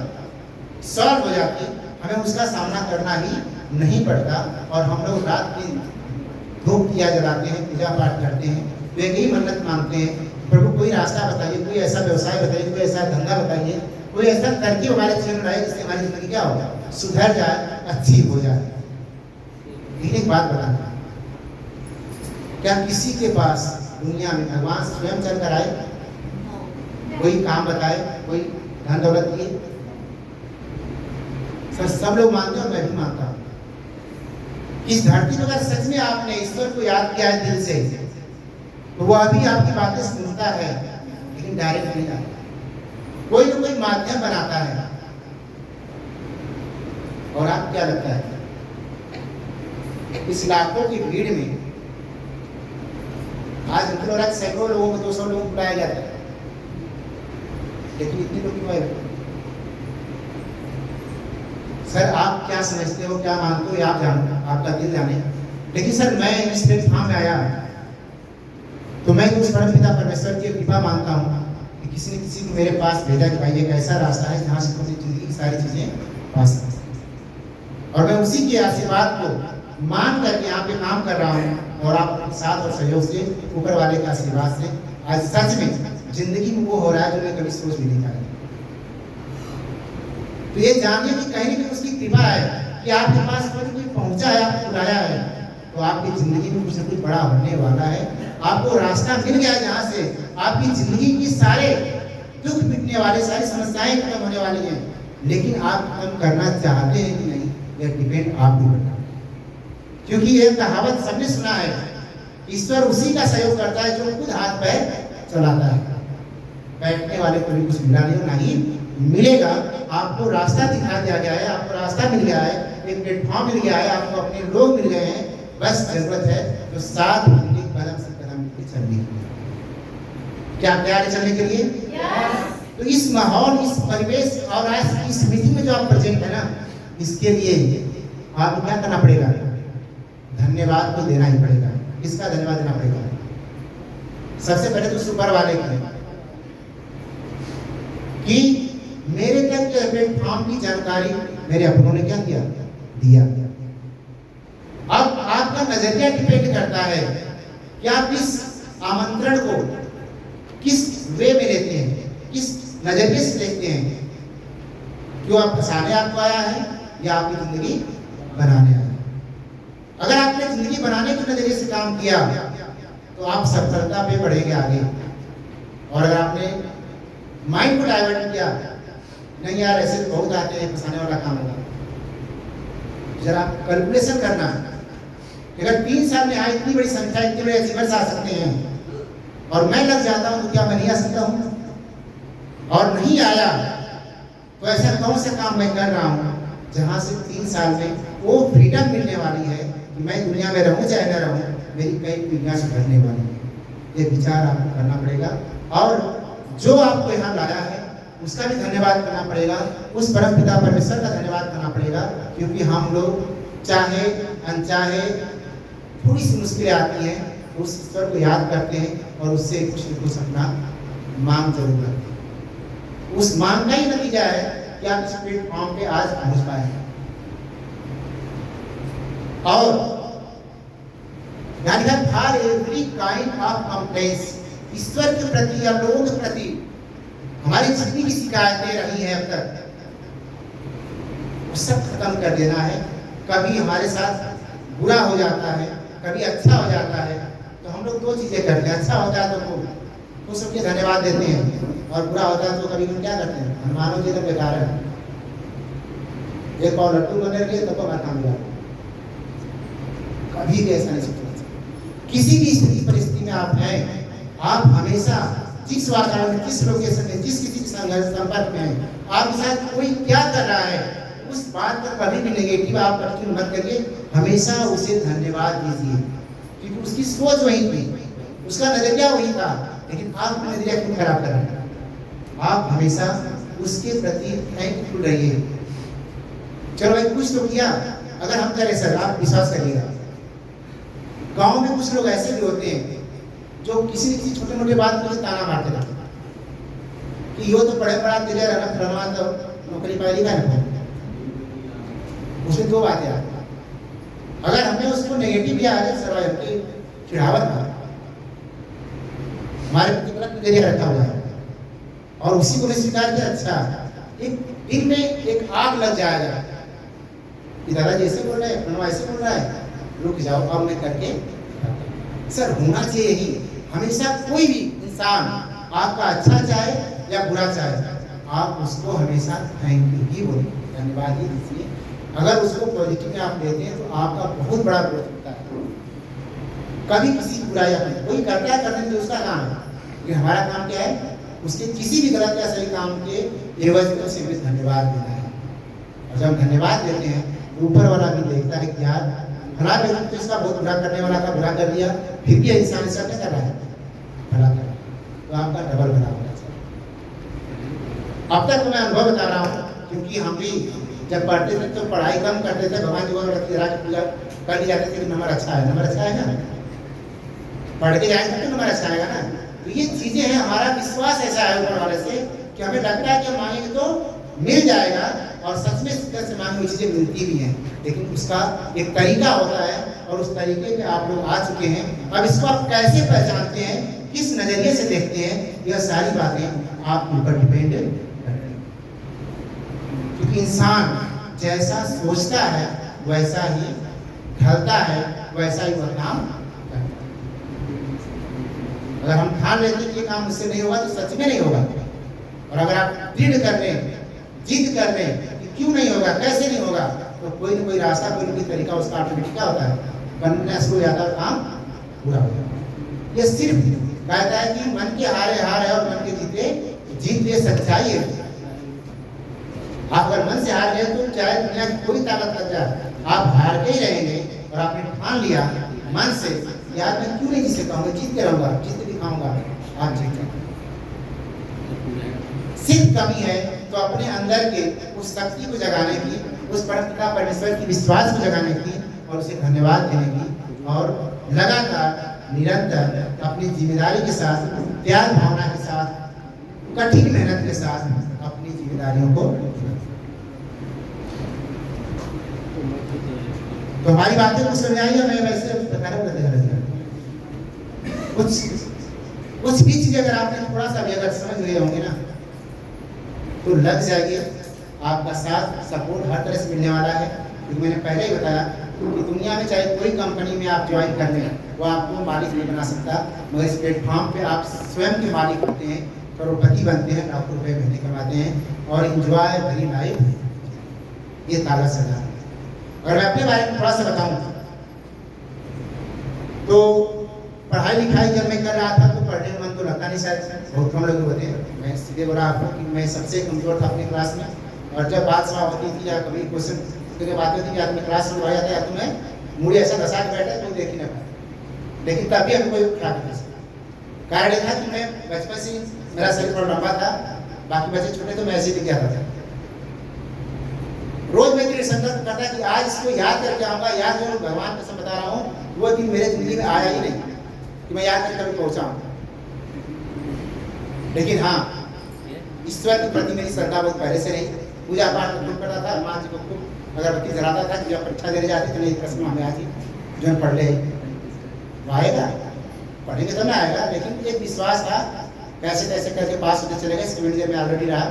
सॉल्व हो जाती, हमें उसका सामना करना ही नहीं पड़ता। और हम लोग रात दिन धूप दिया जलाते हैं, पूजा पाठ करते हैं, तो एक ही मन्नत मांगते हैं, प्रभु कोई रास्ता बताइए, कोई ऐसा व्यवसाय बताइए, कोई ऐसा धंधा बताइए, कोई ऐसा तरकीब हमारे जीवन में आए जिससे हमारी जिंदगी क्या हो, सुधर जाए, अच्छी हो जाए। लेकिन एक बात बताना, क्या किसी के पास दुनिया में भगवान स्वयं चल कर आए, कोई काम बताए, कोई धन दौलत दिए? सर सब लोग मानते हैं और मैं भी मानता हूँ। इस धरती पर अगर सच में आपने ईश्वर को याद किया है दिल से, तो वो अभी आपकी बातें सुनता है, लेकिन डायरेक्ट नहीं आता, कोई ना कोई माध्यम बनाता है। और आप क्या लगता है इस लाखों की भीड़ में आज हमको लग रहा है सैकड़ों लोगों को, 200 लोगों को बुलाया जाता है, लेकिन इतने लोग क्यों आए? सर आप क्या समझते हो, क्या मानते हो, आप जानो, आपका दिल जाने। लेकिन सर मैं इस प्लेटफॉर्म में आया तो मैं उस परम पिता परमेश्वर की कृपा मानता हूँ कि किसी न किसी को मेरे पास भेजा कि भाई एक ऐसा रास्ता है जहाँ से अपनी जिंदगी की सारी चीजें पा सकते हैं। और मैं उसी के आशीर्वाद को मान करके यहाँ पे काम कर रहा हूँ और आप साथ और सहयोग से, ऊपर वाले के आशीर्वाद से आज सच में जिंदगी में वो हो रहा है जो मैं कभी सोच भी नहीं पाया। तो ये जानिए कि कहीं ना कहीं उसकी कृपा है कि आपके पास कोई पहुंचा है, आपको बुलाया है, तो आपकी जिंदगी में कुछ न कुछ बड़ा होने वाला है। आपको रास्ता मिल गया जहाँ से आपकी जिंदगी की सारे दुख मिटने वाले, सारी समस्याएं खत्म होने वाली हैं। लेकिन आप खत्म करना चाहते हैं कि नहीं, यह डिपेंड आप भी करता है। क्योंकि यह कहावत सबने सुना है, ईश्वर उसी का सहयोग करता है जो खुद हाथ पैर चलाता है। बैठने वाले को भी कुछ मिला नहीं, ना ही मिलेगा। आपको रास्ता दिखा दिया गया है, आपको रास्ता मिल गया है, एक प्लेटफॉर्म मिल गया है, आपको अपने लोग मिल गए हैं। बस जरूरत है जो साथ मिलकर कदम से कदम मिलकर चलने के लिए। क्या तैयार है चलने के लिए? तो इस माहौल, इस परिवेश और आज इस मीटिंग में जो आप प्रेजेंट है ना, इसके लिए आपको क्या करना पड़ेगा? धन्यवाद तो देना ही पड़ेगा। किसका धन्यवाद देना पड़ेगा? सबसे पहले तो ऊपर वाले का, कि मेरे तक प्लेटफॉर्म की जानकारी मेरे अपनों ने क्या किया, दिया। अब आपका नजरिया डिपेंड करता है कि आप इस आमंत्रण को किस वे में लेते हैं, किस नजरिए से देखते हैं। क्यों आप फंसाने आपको आया है या आपकी जिंदगी बनाने आया? अगर आपने जिंदगी बनाने के नजरिए से काम किया तो आप सफलता पे बढ़ेंगे आगे। और अगर आपने माइंड को डाइवर्ट किया, नहीं यार ऐसे बहुत आते हैं, फंसाने वाला काम होगा, जरा कैलकुलेशन करना। अगर 3 साल में आए इतनी बड़ी संख्या, इतने बड़े अचीवर्स आ सकते हैं, और मैं लग जाता हूं तो क्या मैं नहीं आ सकता हूं? और नहीं आया तो ऐसा कौन सा काम मैं कर रहा हूं जहां से 3 साल में वो फ्रीडम मिलने वाली है कि मैं दुनिया में रहूं चाहे न रहूं, मेरी कई पीढ़ियां सुधरने वाली है। ये विचार आपको करना पड़ेगा और जो आपको यहाँ लाया है उसका भी धन्यवाद करना पड़ेगा, उस परम पिता परमेश्वर का धन्यवाद करना पड़ेगा, क्योंकि हम लोग चाहे अनचाहे थोड़ी सी मुश्किलें आती हैं, उस ईश्वर को याद करते हैं और उससे कुछ न कुछ अपना मांग जरूर करते हैं। उस मांग का ही नतीजा है कि आप इस प्लेटफॉर्म पे आज पहुंच पाए। और यानी for every kind of complaints, ईश्वर के प्रति या लोगों के प्रति हमारी जितनी भी शिकायतें रही हैं अब तक, वो सब खत्म कर देना है। कभी हमारे साथ बुरा हो जाता है, कभी अच्छा हो जाता है, तो हम लोग 2 चीजें करते हैं। अच्छा होता है तो वो सबके धन्यवाद देते हैं, और बुरा होता है तो कभी हम क्या करते हैं, हनुमानों जी तो बेकार है, एक और लट्टू बने लिए तो बात काम हुआ। कभी भी ऐसा नहीं सोचना चाहिए। किसी भी स्थिति परिस्थिति में आप हैं, आप हमेशा जिस वातावरण में, जिस लोकेशन में, जिस किसी के संपर्क में हैं, आपके साथ कोई क्या कर रहा है, उस बात पर कभी भी नेगेटिव आप कंटिन्यू मत करिए, हमेशा उसे धन्यवाद दीजिए, क्योंकि उसकी सोच वही थी, उसका नजरिया वही था, लेकिन आप नजरिया क्यों खराब कर रहे हैं? आप हमेशा उसके प्रति थैंकफुल रहिए। चलो भाई कुछ तो किया, अगर हम करें सर, आप विश्वास करिएगा, गांव में कुछ लोग ऐसे भी होते हैं जो किसी न किसी छोटे मोटे बात को ताना मारते रहते कि यो तो पढ़े पढ़ा तेरे रहा तो नौकरी पाएगी ना। उसमें 2 बातें आती, अगर हमने उसको नेगेटिव या सर्वाइव की चिढ़ावत का हमारे गलत नजरिया रखा हुआ है और उसी को स्वीकार किया, अच्छा एक दिन में एक आग लग जाएगा कि दादाजी ऐसे बोल रहे हैं, प्रणवा ऐसे बोल रहा है, रुक जाओ अब मैं करके। सर होना चाहिए ही, हमेशा कोई भी इंसान आपका अच्छा चाहे या बुरा चाहे, आप उसको हमेशा थैंक यू ही बोलिए, धन्यवाद ही दीजिए। अगर उसको पॉजिटिव में आप लेते हैं तो आपका बहुत बड़ा ग्रोथ होता है। कभी किसी की बुराई कोई करता है, करने तो उसका काम है, कि हमारा काम क्या है, उसके किसी भी गलत या सही काम के एवज में उसे भी धन्यवाद देना है। और जब धन्यवाद देते हैं तो ऊपर वाला भी देखता है कि यार भला व्यक्ति तो इसका बहुत बुरा करने वाला था, बुरा कर दिया, फिर भी इंसान इसका क्या कर रहा है, भला कर रहा है, तो आपका डबल भला होना चाहिए। अब तक मैं अनुभव बता रहा हूँ, क्योंकि हम भी जब पढ़ते थे तो पढ़ाई कम करते थे, भगवान जी की पूजा कर ली जाती थी, नंबर अच्छा है, नंबर अच्छा है ना, पढ़ के जाएंगे तो नंबर अच्छा आएगा ना। तो ये चीजें हैं, हमारा विश्वास ऐसा है ऊपर वाले से कि हमें लगता है कि मांगेंगे तो मिल जाएगा, और सच में शिद्दत से मांगी हुई चीजें मिलती भी हैं, लेकिन उसका एक तरीका होता है और उस तरीके पे आप लोग आ चुके हैं। अब इसको आप कैसे पहचानते हैं, किस नजरिए से देखते हैं, यह सारी बातें आपके ऊपर डिपेंड करती हैं, क्योंकि इंसान जैसा सोचता है वैसा ही ढलता है, वैसा ही वह काम करता है। अगर हम ठान लेते कि ये काम मुझसे नहीं होगा तो सच में नहीं होगा, और अगर आप दृढ़ कर लें, जिद कर लें कि क्यों नहीं होगा, कैसे नहीं होगा, तो कोई ना कोई रास्ता, कोई ना कोई तरीका उसका ऑटोमेटिक क्या होता है, बनने शुरू हो जाता है, काम पूरा हो जाता है। ये सिर्फ कहता है कि मन के हारे हार है और मन के जीते जीत, ये सच्चाई है। आप अगर मन से हार गए तो चाहे दुनिया की कोई ताकत लग जाए, आप हार के ही रहेंगे, और आपने ठान लिया मन से, यार मैं क्यों नहीं जीत कहूँगा, जीत के रहूंगा, जीत के दिखाऊंगा, आप जीत जाएंगे। सिर्फ कमी है तो अपने अंदर के उस शक्ति को जगाने की, उस परमपिता परमेश्वर की विश्वास को जगाने की, और उसे धन्यवाद देने की, और लगातार निरंतर अपनी जिम्मेदारी के साथ, त्याग भावना के साथ, कठिन मेहनत के साथ अपनी जिम्मेदारियों को। तो हमारी बातें कुछ समझ आई है, मैं वैसे कुछ भी चीजें अगर आपने थोड़ा सा भी अगर समझ गए होंगे ना, तो लग जाएगी। आपका साथ सपोर्ट हर तरह से मिलने वाला है, क्योंकि मैंने पहले ही बताया कि दुनिया में चाहे कोई कंपनी में आप ज्वाइन कर लें, वो आपको मालिक नहीं बना सकता, मगर इस प्लेटफॉर्म पे आप स्वयं के मालिक होते हैं, करोड़पति बनते हैं, लाखों रुपए महीने कमाते हैं, और इंजॉय भरी लाइफ ये ताला सदा। और मैं अपने बारे में थोड़ा सा बताऊं तो पढ़ाई लिखाई जब मैं कर रहा था तो पढ़ने में मन तो लगता नहीं, शायद बहुत कम लोग होते हैं। मैं सीधे बोला आपको कि मैं सबसे कमजोर था अपनी क्लास में, और जब बात सभा होती थी या कभी क्वेश्चन की बात होती थी, आदमी क्लास में आ जाता है तो मैं मुझे ऐसा दशा के बैठा कोई देख ही ना पाए, लेकिन तभी हम कोई क्या कर सकते। कारण यह था कि मैं बचपन से मेरा शरीर थोड़ा लंबा था, बाकी बच्चे छोटे तो मैं ऐसे ही दिख जाता था। रोज मैं तेरे संकल्प करता कि आज इसको याद करके आऊंगा, याद करूँ, भगवान कसम बता रहा हूँ, वो दिन मेरे जिंदगी में आया ही नहीं कि मैं याद करके कभी पहुंचाऊं। लेकिन हाँ, ईश्वर के प्रति मेरी श्रद्धा बहुत पहले से रही। पूजा पाठ खूब करता था, माँ जी को खूब अगरबत्ती जलाता था कि जब परीक्षा देने जाती तो नहीं प्रश्न हमें आज जो पढ़ ले आएगा, पढ़ेंगे तो ना आएगा, लेकिन एक विश्वास था, कैसे कैसे करके पास होते चले गए। सेकेंड ईयर में ऑलरेडी रहा।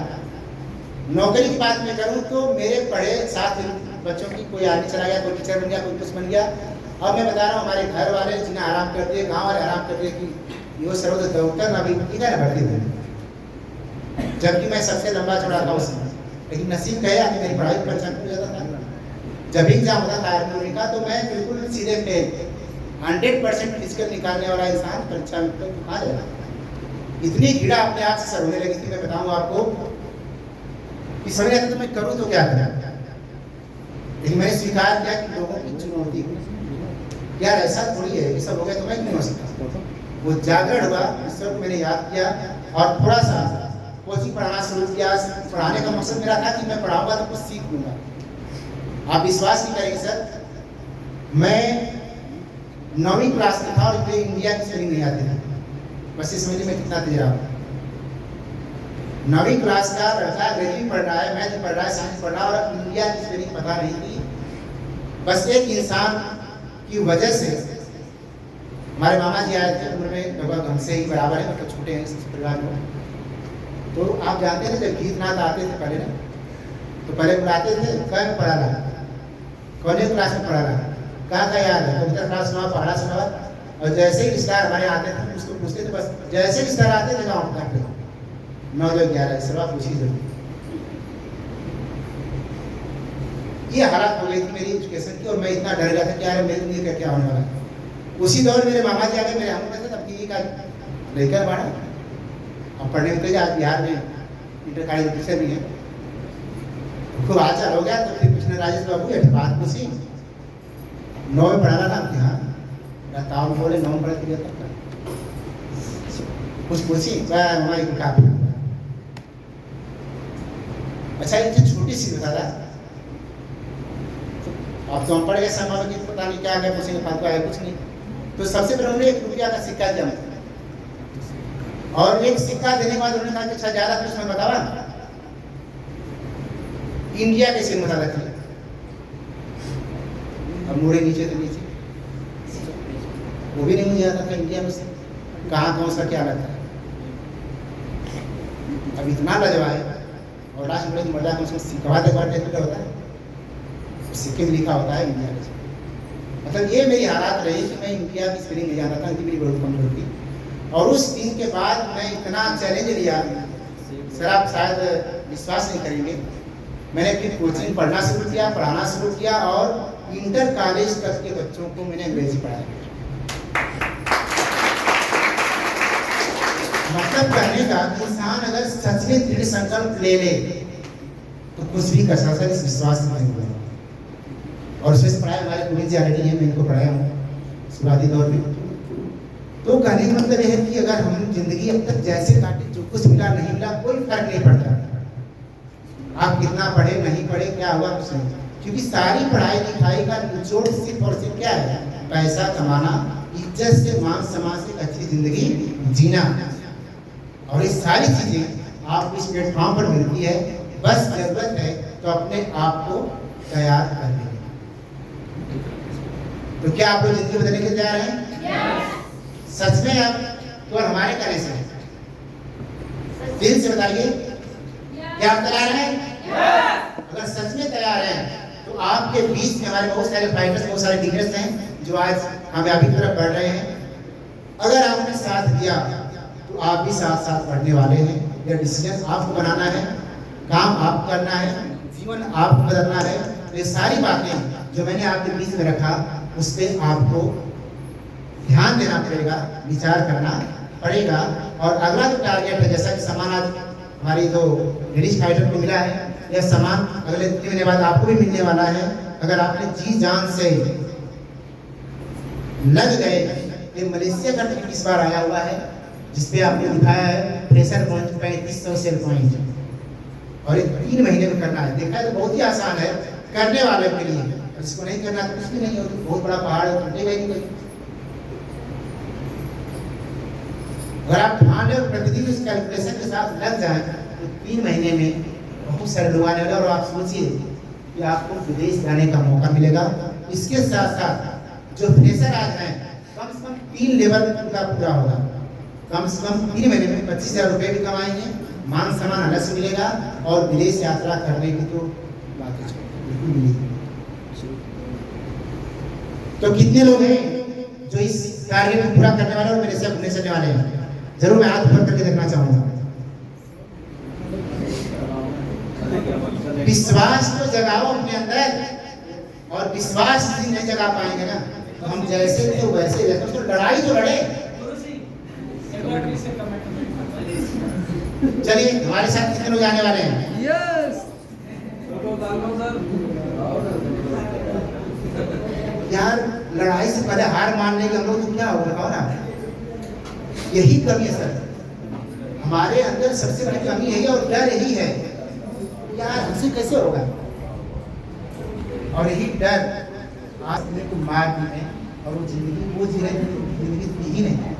नौकरी की बात मैं करूं तो मेरे पढ़े 7 बच्चों की कोई आर्मी चला गया, कोई टीचर बन गया, कोई कुछ बन गया। अब मैं बता रहा हूँ हमारे घर वाले जिन्हें आराम करते हैं, गाँव वाले आराम करते हैं कि यो सर्वोदय दौड़कर ना भी ठीक है ना भर्ती हुई, जबकि मैं सबसे लंबा चौड़ा था उसमें। लेकिन नसीब कहे कि मेरी पढ़ाई पर हो जाता था। जब भी एग्जाम होता था आर्मी का तो मैं बिल्कुल सीधे फेल, 100% फिजिकल निकालने वाला इंसान परीक्षा में तो कहाँ जाएगा। इतनी घृणा अपने आप से सर होने लगी थी, मैं बताऊँ आपको कि समझ आता तो मैं करूँ तो क्या करूँ। लेकिन मैंने स्वीकार किया कि लोगों की चुनौती यार ऐसा थोड़ी है कि सब हो गया तो मैं क्यों हो सकता। वो जागरण हुआ, ईश्वर को मैंने याद किया और थोड़ा सा कोचिंग पढ़ाना शुरू किया। पढ़ाने का मकसद मेरा था कि मैं पढ़ाऊंगा तो कुछ सीख लूंगा। आप विश्वास नहीं करेंगे सर, मैं 9वीं क्लास में था और मुझे इंडिया की स्पेलिंग नहीं आती थी। बस ये समझिए मैं कितना तेज हूँ। 9वीं क्लास का लड़का अंग्रेजी पढ़ रहा है, मैथ पढ़ रहा है, साइंस पढ़ रहा है और इंडिया की स्पेलिंग पता नहीं थी। बस एक इंसान की वजह से हमारे मामा जी आए थे, उम्र में लगभग हमसे ही बराबर है, मतलब छोटे हैं परिवार में। तो आप जानते थे जब गीत नाथ आते थे पहले ना, तो पहले बुलाते थे कहाँ में पढ़ा रहा, कौन क्लास में पढ़ा रहा, कहाँ का याद है, कविता क्लास सुना, पढ़ा सुना। और जैसे ही रिश्तेदार हमारे आते थे उसको पूछते थे, बस जैसे ही रिश्तेदार आते थे गाँव तक 9 2 11 सवा पूछी जरूर। ये हालत हो गई थी मेरी एजुकेशन की और मैं इतना डर गया था कि यार मेरी जिंदगी का क्या होने वाला है। उसी दौर मेरे मामा जी आके मेरे हम कहते तब की का लेकर बाढ़ा अब पढ़ने में आज बिहार में इंटर कॉलेज टीचर भी है, खूब आचार हो गया। तो फिर पूछने राजेश बाबू एक बात पूछी, 9 में पढ़ाना था कि हाँ ताऊ बोले 9 में पढ़ा दिया तब कुछ पूछी हमारी काफी। अच्छा ये तो छोटी सी बता रहा, अब तो हम पढ़ गए समय में पता नहीं क्या गया, पूछेंगे फालतू आया कुछ नहीं। तो सबसे पहले उन्होंने 1 रुपया का सिक्का दिया और एक सिक्का देने के बाद उन्होंने कहा कि अच्छा ज्यादा कुछ मैं बतावा इंडिया के सिर बता रखा। अब मुड़े नीचे तो नीचे वो भी नहीं मुझे आता था इंडिया में से कहाँ कौन सा क्या लगता है। अब इतना लजवाए और लास्ट में मजा उसमें सिक्का दे होता है, सिक्के में लिखा होता है इंडिया के। मतलब ये मेरी हालात रही कि मैं इंडिया की स्पेलिंग नहीं जानता था, इनकी मेरी बहुत कमजोर थी। और उस दिन के बाद मैं इतना चैलेंज लिया, सर आप शायद विश्वास नहीं करेंगे, मैंने फिर कोचिंग पढ़ना शुरू किया, पढ़ाना शुरू किया और इंटर कॉलेज तक के बच्चों को मैंने अंग्रेजी पढ़ाया। मतलब कहने का इंसान अगर सच में दृढ़ संकल्प ले ले तो कुछ भी कर सकता है, इस विश्वास नहीं हुआ। और उसमें से पढ़ाया हमारे पुलिस जी ऑलरेडी है, मैं इनको पढ़ाया हूँ शुरुआती दौर में। तो कहने का मतलब यह है कि अगर हम जिंदगी अब तक जैसे काटे, जो कुछ मिला नहीं मिला कोई फर्क नहीं पड़ता। आप कितना पढ़े नहीं पढ़े क्या हुआ कुछ नहीं, क्योंकि सारी पढ़ाई लिखाई का निचोड़ सिर्फ और सिर्फ क्या है, पैसा कमाना, इज्जत से मान समाज से अच्छी जिंदगी जीना। और ये सारी चीजें आपको इस प्लेटफॉर्म पर मिलती है, बस जरूरत है तो अपने आप को तैयार करने। तो क्या आप लोग जिंदगी बदलने के लिए तैयार हैं? सच में आप तो हमारे कहने से दिल से बताइए, क्या आप तैयार हैं? अगर सच में तैयार हैं तो आपके बीच में हमारे बहुत सारे फाइटर्स, बहुत सारे लीडर्स हैं जो आज कामयाबी की तरफ बढ़ रहे हैं। अगर आपने साथ दिया तो आप भी साथ साथ बढ़ने वाले हैं। यह डिसीजन आपको बनाना है, काम आप करना है, जीवन आपको बदलना है। तो ये सारी बातें जो मैंने आपके बीच में रखा उस पर आपको ध्यान देना पड़ेगा, विचार करना पड़ेगा। और अगला जो टारगेट है, जैसा कि सामान आज हमारी जो लेडीज फाइटर को मिला है, यह सामान अगले 3 महीने बाद आपको भी मिलने वाला है। अगर आपने जी जान से लग गए। ये मलेशिया का ट्रिप इस बार आया हुआ है, जिसपे आपने दिखाया है प्रेशर पॉइंट 3500 सेल पॉइंट, और ये 3 महीने में करना है। देखा है तो बहुत ही आसान है करने वाले के लिए, इसको नहीं करना तो कुछ भी नहीं हो, तो बहुत बड़ा पहाड़ है, टूटेगा ही नहीं। अगर आप ठान ले और प्रतिदिन इस कैलकुलेशन के साथ लग जाए तो 3 महीने में बहुत सारे लोग आने वाले। और आप सोचिए कि आपको विदेश जाने का मौका मिलेगा। इसके साथ साथ जो फ्रेशर आज हैं, कम से कम 3 लेवल का पूरा होगा। कम से कम 3 महीने में 25,000 रुपये भी कमाएंगे, मान सम्मान अलग से मिलेगा, और विदेश यात्रा करने की तो बात ही बिल्कुल मिलेगी। तो कितने लोग हैं जो इस टारगेट को पूरा करने वाले और मेरे से घूमने चलने वाले हैं? जरूर मैं हाथ ऊपर करके देखना चाहूंगा। विश्वास तो जगाओ अपने अंदर, और विश्वास नहीं जगा पाएंगे ना तो हम जैसे थे वैसे रहते। तो लड़ाई तो लड़े। चलिए, हमारे साथ कितने लोग आने वाले हैं? यस यार, लड़ाई से पहले हार मानने के हम लोग तो क्या होगा, बताओ ना। यही कमी है सर, हमारे अंदर सबसे बड़ी कमी है और डर यही है, यार हमसे कैसे होगा। और यही डर आज को मार दी है, और वो जिंदगी वो जी रहे जिंदगी ही नहीं।